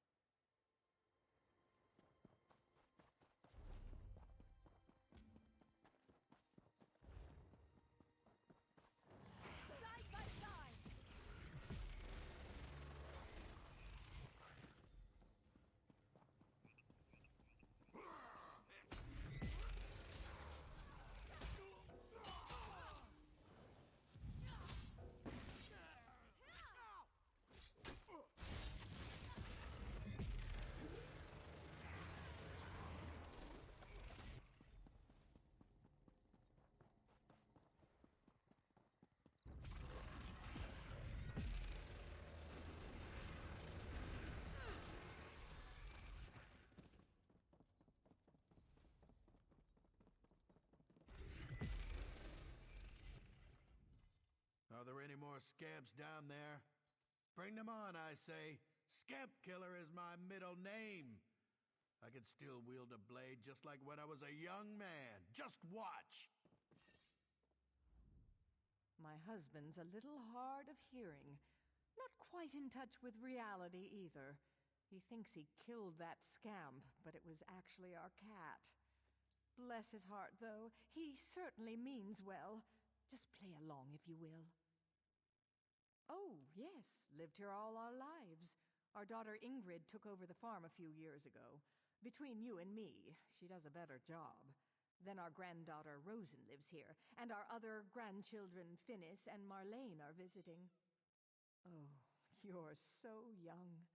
Are there any more scamps down there? Bring them on, I say. Scamp Killer is my middle name. I can still wield a blade just like when I was a young man. Just watch! My husband's a little hard of hearing. Not quite in touch with reality either. He thinks he killed that scamp, but it was actually our cat. Bless his heart, though. He certainly means well. Just play along, if you will. Oh, yes. Lived here all our lives. Our daughter Ingrid took over the farm a few years ago. Between you and me, she does a better job. Then our granddaughter Rosen lives here, and our other grandchildren Finnis and Marlene are visiting. Oh, you're so young.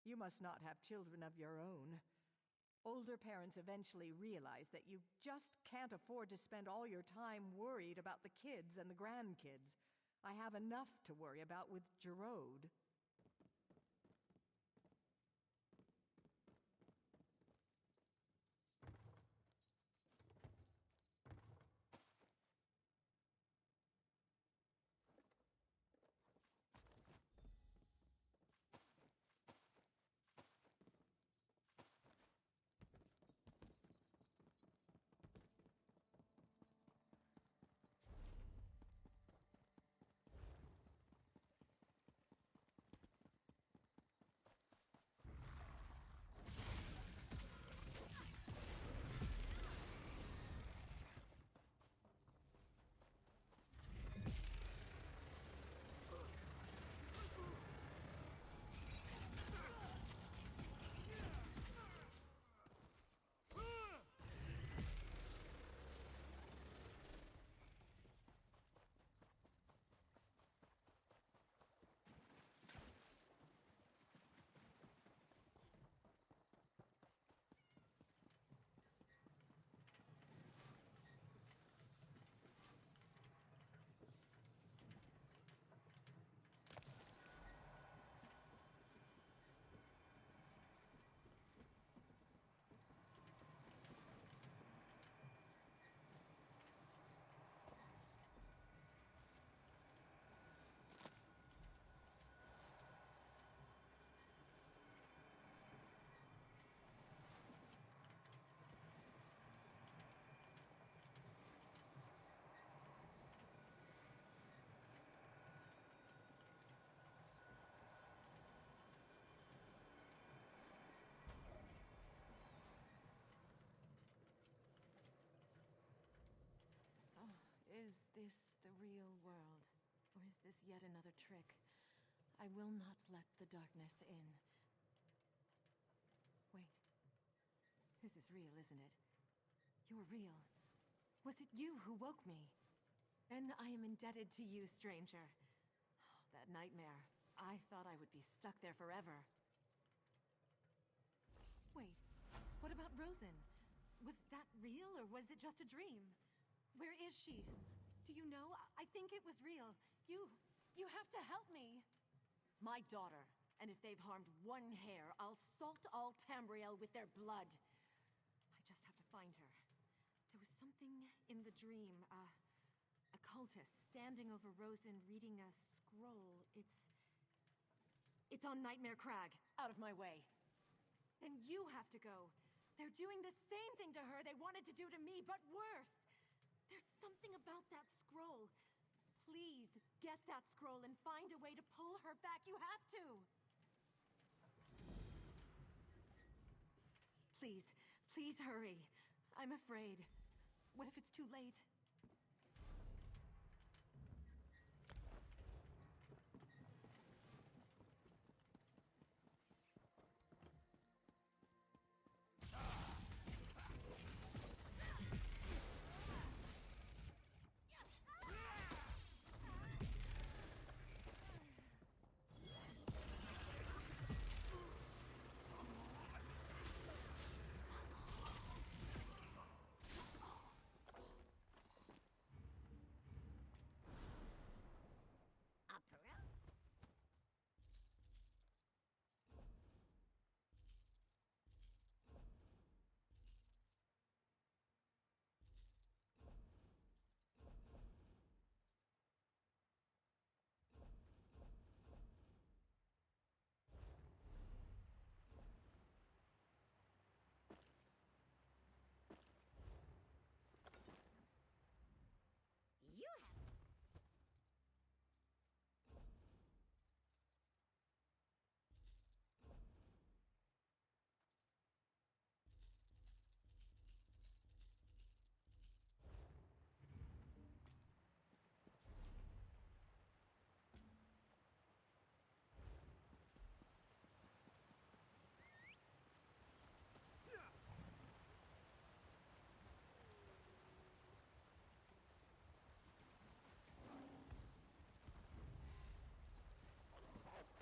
You must not have children of your own. Older parents eventually realize that you just can't afford to spend all your time worried about the kids and the grandkids. I have enough to worry about with Gerode. Is this the real world? Or is this yet another trick? I will not let the darkness in. Wait. This is real, isn't it? You're real. Was it you who woke me? Then I am indebted to you, stranger. That nightmare. I thought I would be stuck there forever. Wait, what about Rosen? Was that real, or was it just a dream? Where is she? Do you know? I think it was real. You have to help me. My daughter. And if they've harmed one hair, I'll salt all Tamriel with their blood. I just have to find her. There was something in the dream, a cultist standing over Rosen reading a scroll. It's on Nightmare Crag. Out of my way. Then you have to go. They're doing the same thing to her they wanted to do to me, but worse. There's something about that scroll. Please, get that scroll and find a way to pull her back. You have to! Please, please hurry. I'm afraid. What if it's too late?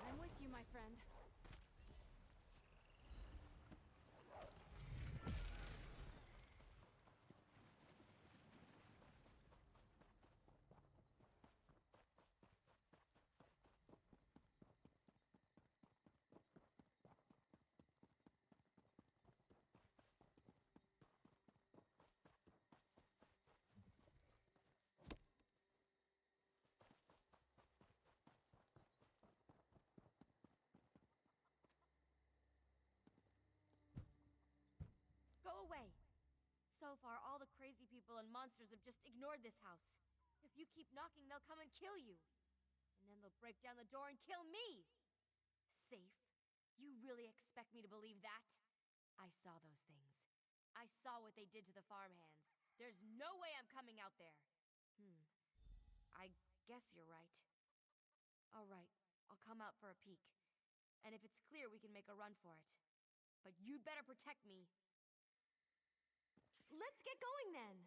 I'm with you, my friend. Go away! So far, all the crazy people and monsters have just ignored this house. If you keep knocking, they'll come and kill you. And then they'll break down the door and kill me! Safe? You really expect me to believe that? I saw those things. I saw what they did to the farmhands. There's no way I'm coming out there. I guess you're right. All right, I'll come out for a peek. And if it's clear, we can make a run for it. But you'd better protect me. Let's get going then!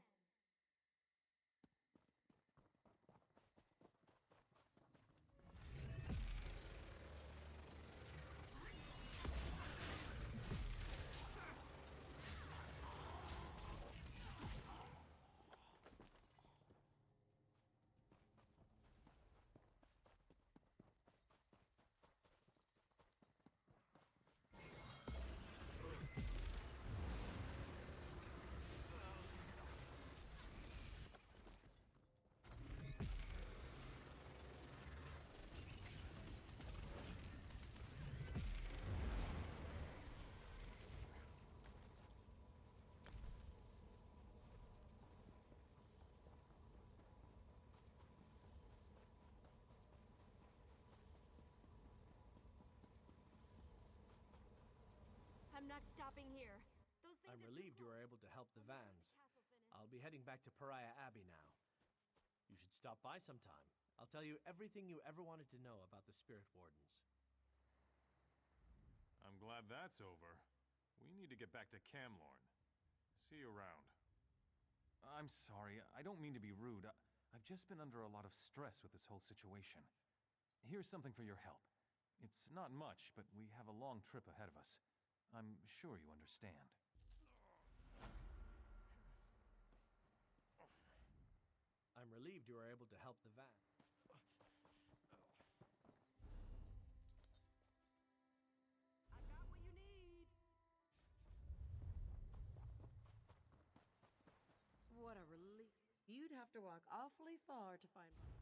I'm not stopping here. Those things I'm are too relieved you close. were able to help the When we turn Vans. the castle finished- I'll be heading back to Pariah Abbey now. You should stop by sometime. I'll tell you everything you ever wanted to know about the Spirit Wardens. I'm glad that's over. We need to get back to Camlorn. See you around. I'm sorry, I don't mean to be rude. I've just been under a lot of stress with this whole situation. Here's something for your help. It's not much, but we have a long trip ahead of us. I'm sure you understand. I'm relieved you were able to help the van. What a relief. You'd have to walk awfully far to find one.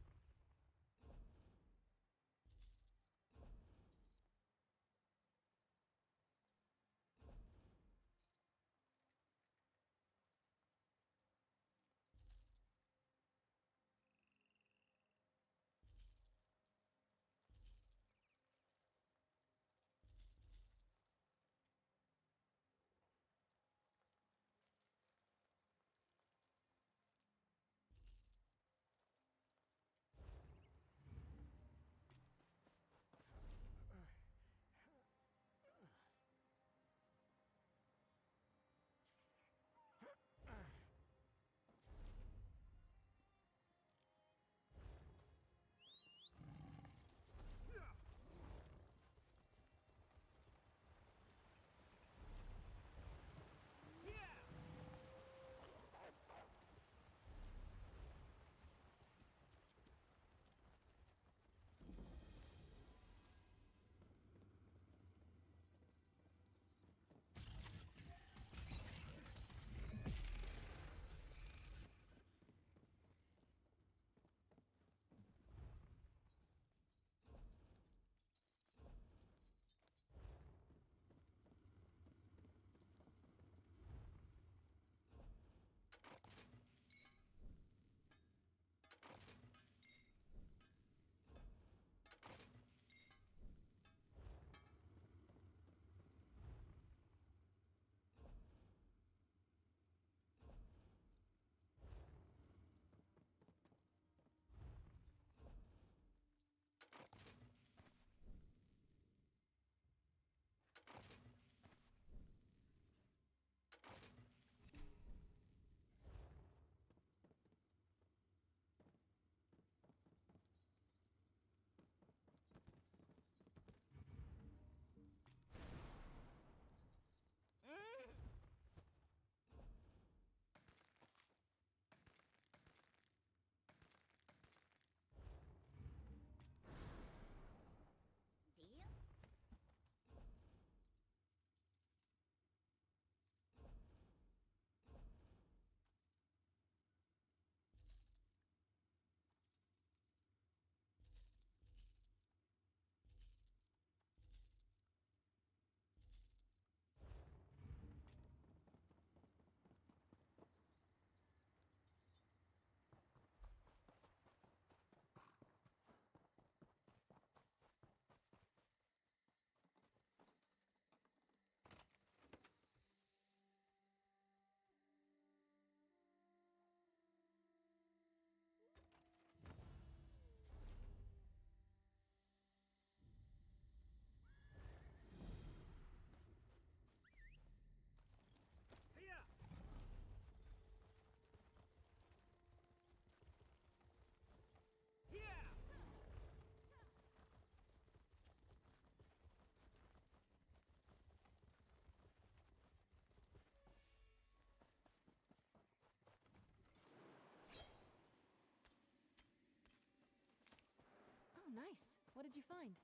Nice. What did you find?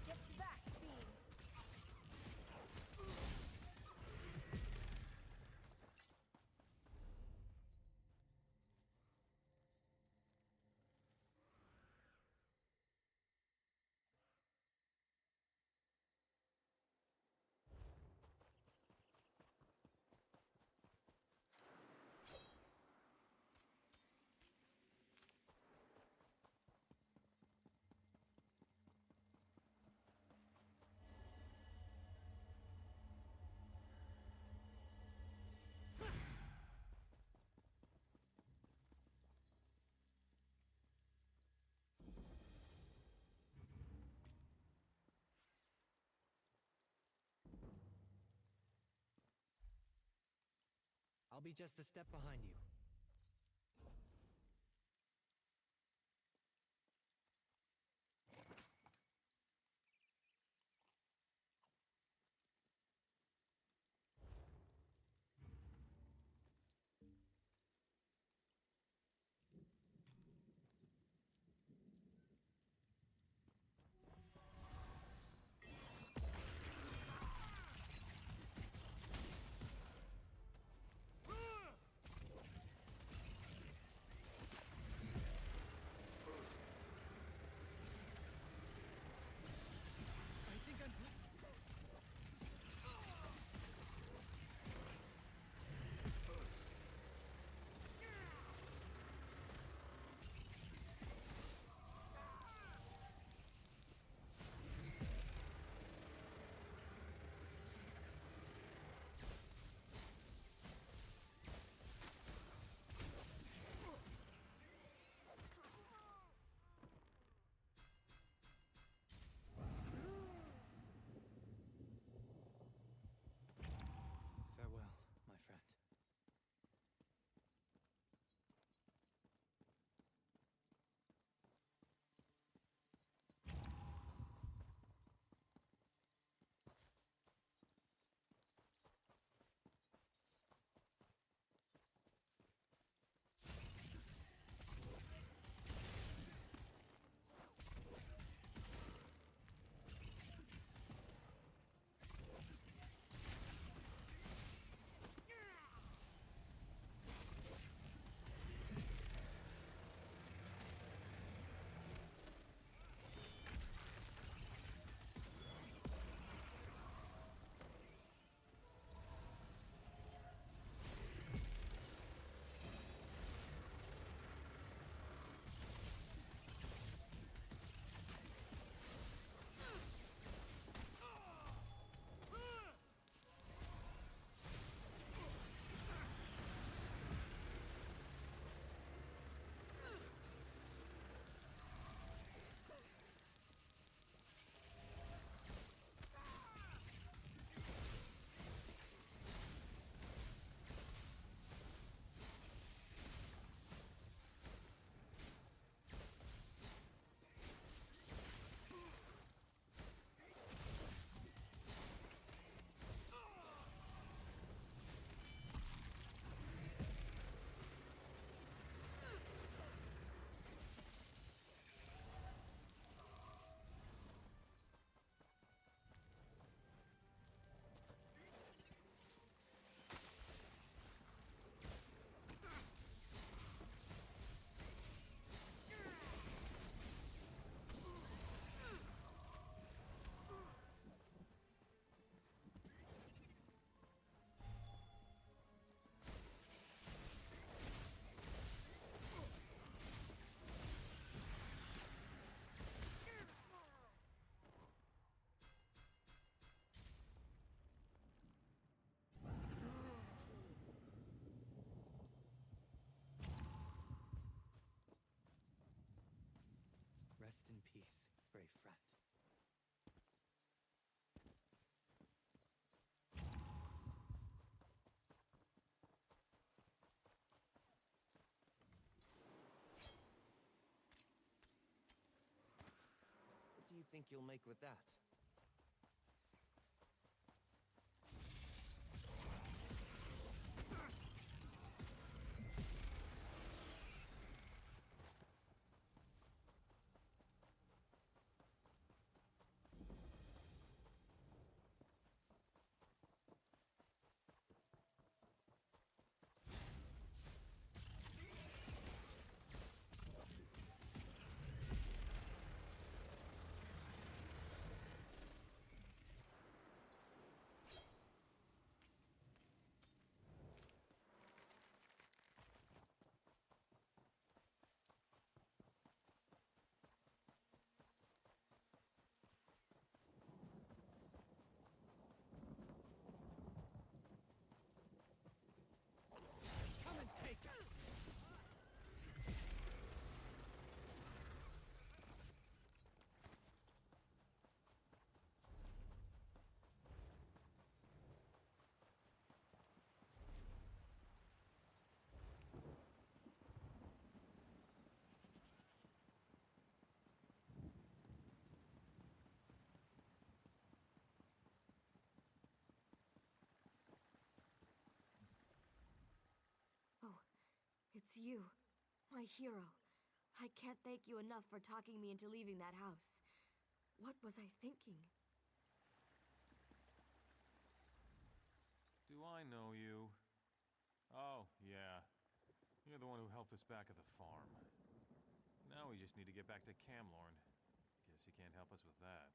Get back, fiends! be just a step behind you. Farewell, my friend. Rest in peace, brave friend. What do you think you'll make with that? you, my hero. I can't thank you enough for talking me into leaving that house. What was I thinking? Do I know you? Oh, yeah. You're the one who helped us back at the farm. Now we just need to get back to Camlorn. Guess you can't help us with that.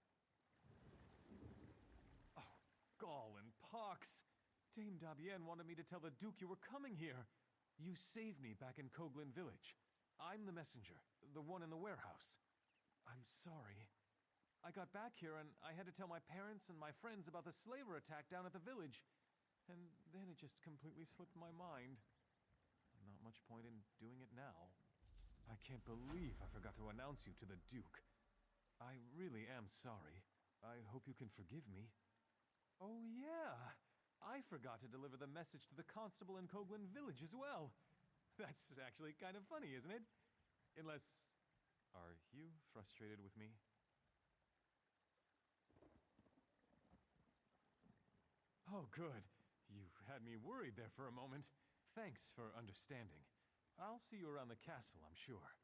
Oh, gall and pox! Dame Dabienne wanted me to tell the Duke you were coming here. You saved me back in Coglin Village. I'm the messenger, the one in the warehouse. I'm sorry. I got back here and I had to tell my parents and my friends about the slaver attack down at the village. And then it just completely slipped my mind. Not much point in doing it now. I can't believe I forgot to announce you to the Duke. I really am sorry. I hope you can forgive me. Oh yeah! I forgot to deliver the message to the constable in Coglin Village as well. That's actually kind of funny, isn't it? Unless... Are you frustrated with me? Oh, good. You had me worried there for a moment. Thanks for understanding. I'll see you around the castle, I'm sure.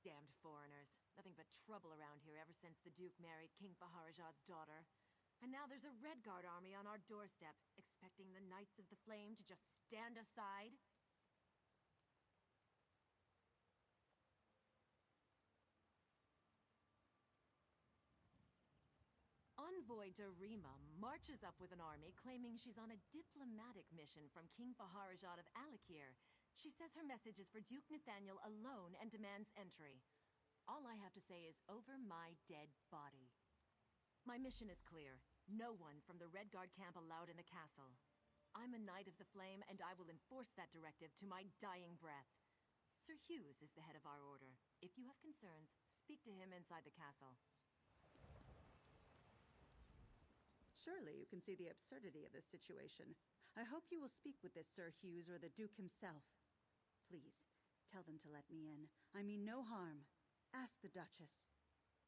Damned foreigners. Nothing but trouble around here ever since the Duke married King Faharajad's daughter. And now there's a Redguard army on our doorstep, expecting the Knights of the Flame to just stand aside? Envoy Darima marches up with an army claiming she's on a diplomatic mission from King Faharajad of Alcaire. She says her message is for Duke Nathaniel alone and demands entry. All I have to say is over my dead body. My mission is clear. No one from the Redguard camp allowed in the castle. I'm a Knight of the Flame, and I will enforce that directive to my dying breath. Sir Hughes is the head of our order. If you have concerns, speak to him inside the castle. Surely you can see the absurdity of this situation. I hope you will speak with this Sir Hughes or the Duke himself. Please, tell them to let me in. I mean no harm. Ask the Duchess.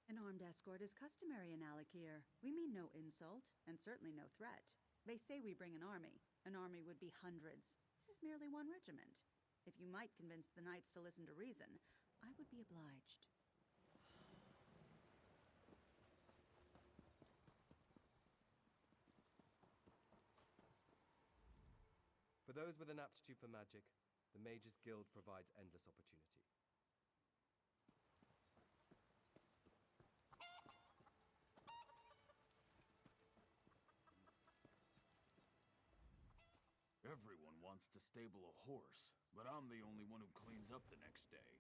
An armed escort is customary in Alcaire. We mean no insult, and certainly no threat. They say we bring an army. An army would be hundreds. This is merely one regiment. If you might convince the knights to listen to reason, I would be obliged. For those with an aptitude for magic, the Mages Guild provides endless opportunity. Everyone wants to stable a horse, but I'm the only one who cleans up the next day.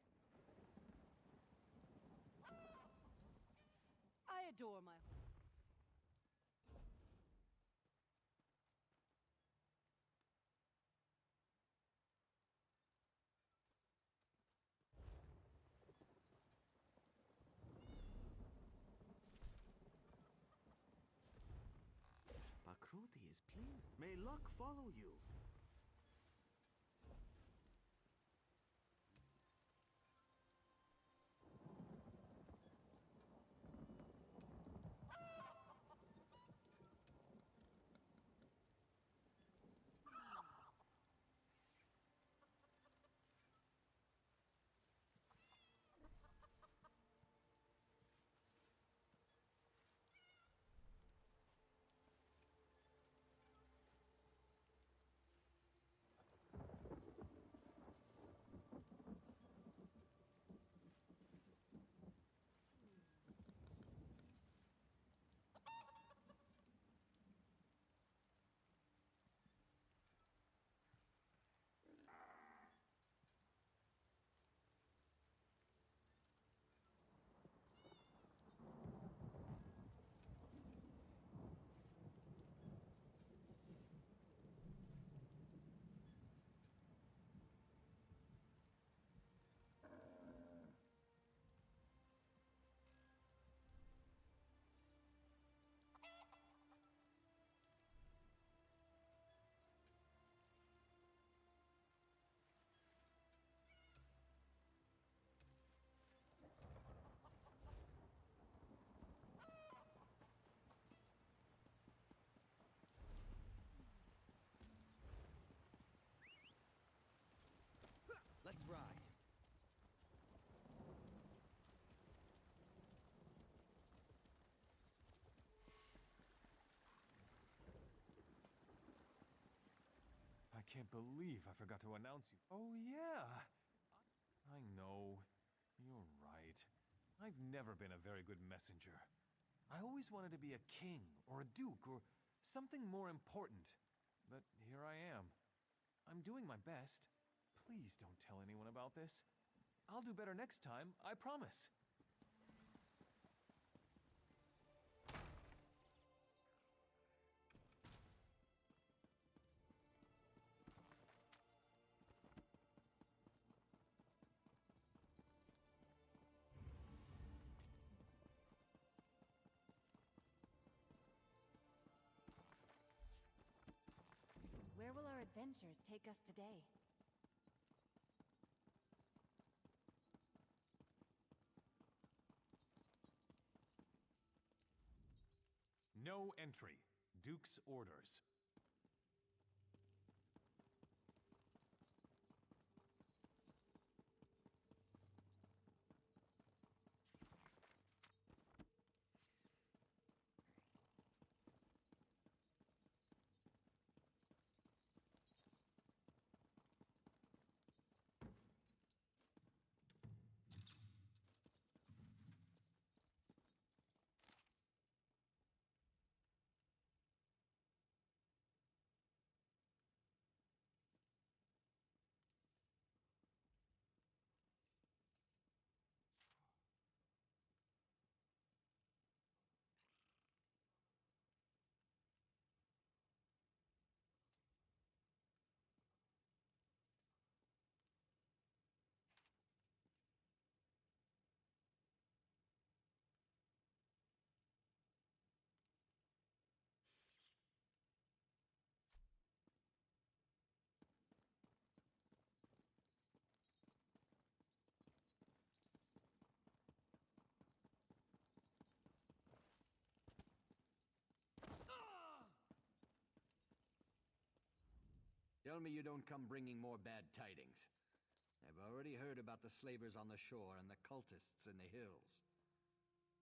I adore my... Bakruti is pleased. May luck follow you. can't believe I forgot to announce you. Oh, yeah. I know. You're right. I've never been a very good messenger. I always wanted to be a king, or a duke, or something more important. But here I am. I'm doing my best. Please don't tell anyone about this. I'll do better next time, I promise. Where will our adventures take us today? No entry. Duke's orders. Tell me you don't come bringing more bad tidings. I've already heard about the slavers on the shore and the cultists in the hills.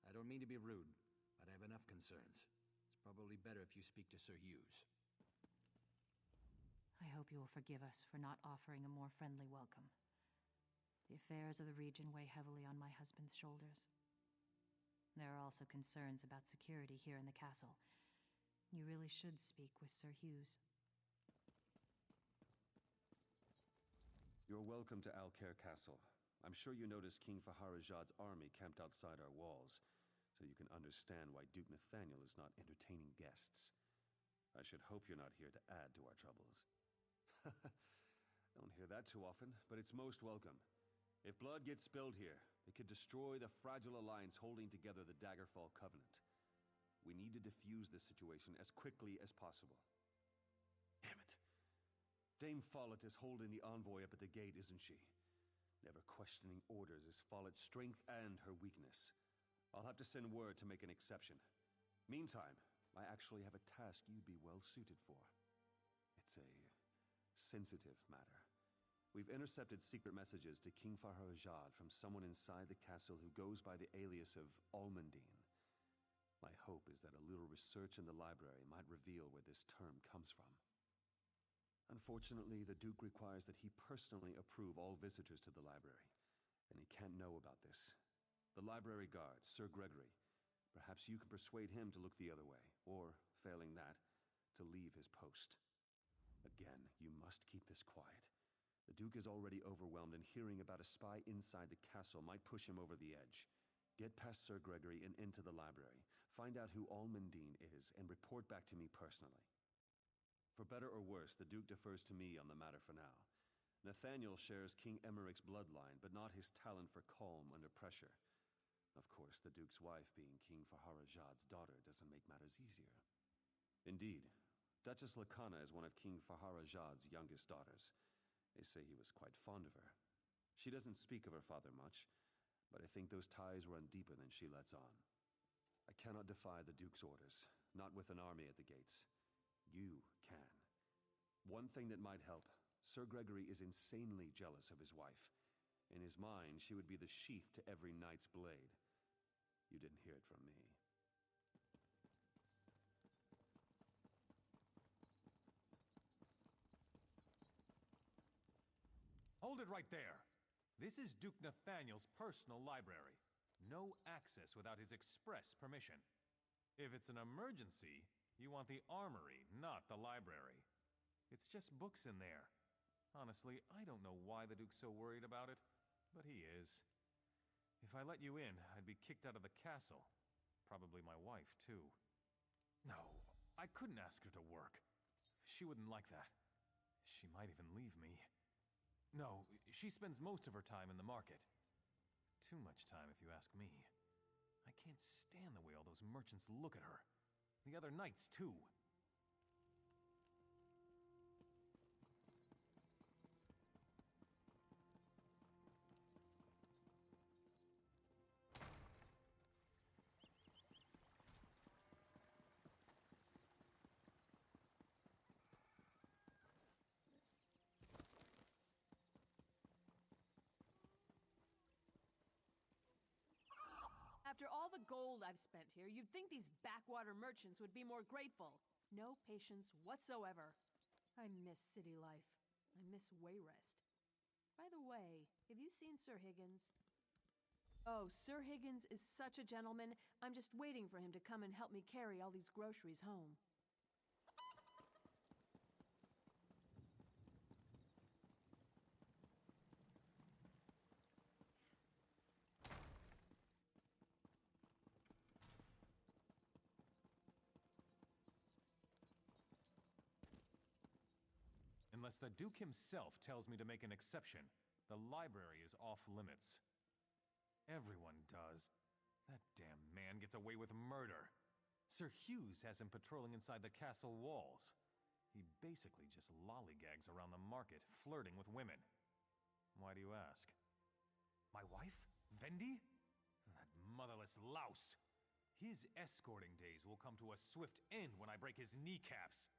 I don't mean to be rude, but I have enough concerns. It's probably better if you speak to Sir Hughes. I hope you will forgive us for not offering a more friendly welcome. The affairs of the region weigh heavily on my husband's shoulders. There are also concerns about security here in the castle. You really should speak with Sir Hughes. You're welcome to Alcaire Castle. I'm sure you noticed King Faharajad's army camped outside our walls, so you can understand why Duke Nathaniel is not entertaining guests. I should hope you're not here to add to our troubles. Don't hear that too often, but it's most welcome. If blood gets spilled here, it could destroy the fragile alliance holding together the Daggerfall Covenant. We need to defuse this situation as quickly as possible. Damn it. Dame Follett is holding the envoy up at the gate, isn't she? Never questioning orders is Follett's strength and her weakness. I'll have to send word to make an exception. Meantime, I actually have a task you'd be well suited for. It's a sensitive matter. We've intercepted secret messages to King Faharajad from someone inside the castle who goes by the alias of Almundine. My hope is that a little research in the library might reveal where this term comes from. Unfortunately, the Duke requires that he personally approve all visitors to the library, and he can't know about this. The library guard, Sir Gregory, perhaps you can persuade him to look the other way, or, failing that, to leave his post. Again, you must keep this quiet. The Duke is already overwhelmed, and hearing about a spy inside the castle might push him over the edge. Get past Sir Gregory and into the library. Find out who Almundine is, and report back to me personally. For better or worse, the Duke defers to me on the matter for now. Nathaniel shares King Emmerich's bloodline, but not his talent for calm under pressure. Of course, the Duke's wife being King Faharajad's daughter doesn't make matters easier. Indeed, Duchess Lakana is one of King Faharajad's youngest daughters. They say he was quite fond of her. She doesn't speak of her father much, but I think those ties run deeper than she lets on. I cannot defy the Duke's orders, not with an army at the gates. You can. One thing that might help, Sir Gregory is insanely jealous of his wife. In his mind, she would be the sheath to every knight's blade. You didn't hear it from me. Hold it right there! This is Duke Nathaniel's personal library. No access without his express permission. If it's an emergency, you want the armory, not the library. It's just books in there. Honestly, I don't know why the Duke's so worried about it, but he is. If I let you in, I'd be kicked out of the castle. Probably my wife, too. No, I couldn't ask her to work. She wouldn't like that. She might even leave me. No, she spends most of her time in the market. Too much time, if you ask me. I can't stand the way all those merchants look at her. The other knights, too. After all the gold I've spent here, you'd think these backwater merchants would be more grateful. No patience whatsoever. I miss city life. I miss Wayrest. By the way, have you seen Sir Higgins? Oh, Sir Higgins is such a gentleman. I'm just waiting for him to come and help me carry all these groceries home. Unless the Duke himself tells me to make an exception, the library is off limits. Everyone does. That damn man gets away with murder. Sir Hughes has him patrolling inside the castle walls. He basically just lollygags around the market, flirting with women. Why do you ask? My wife? Vendi? That motherless louse. His escorting days will come to a swift end when I break his kneecaps.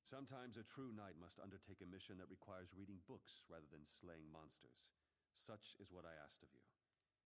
Sometimes a true knight must undertake a mission that requires reading books rather than slaying monsters. Such is what I asked of you.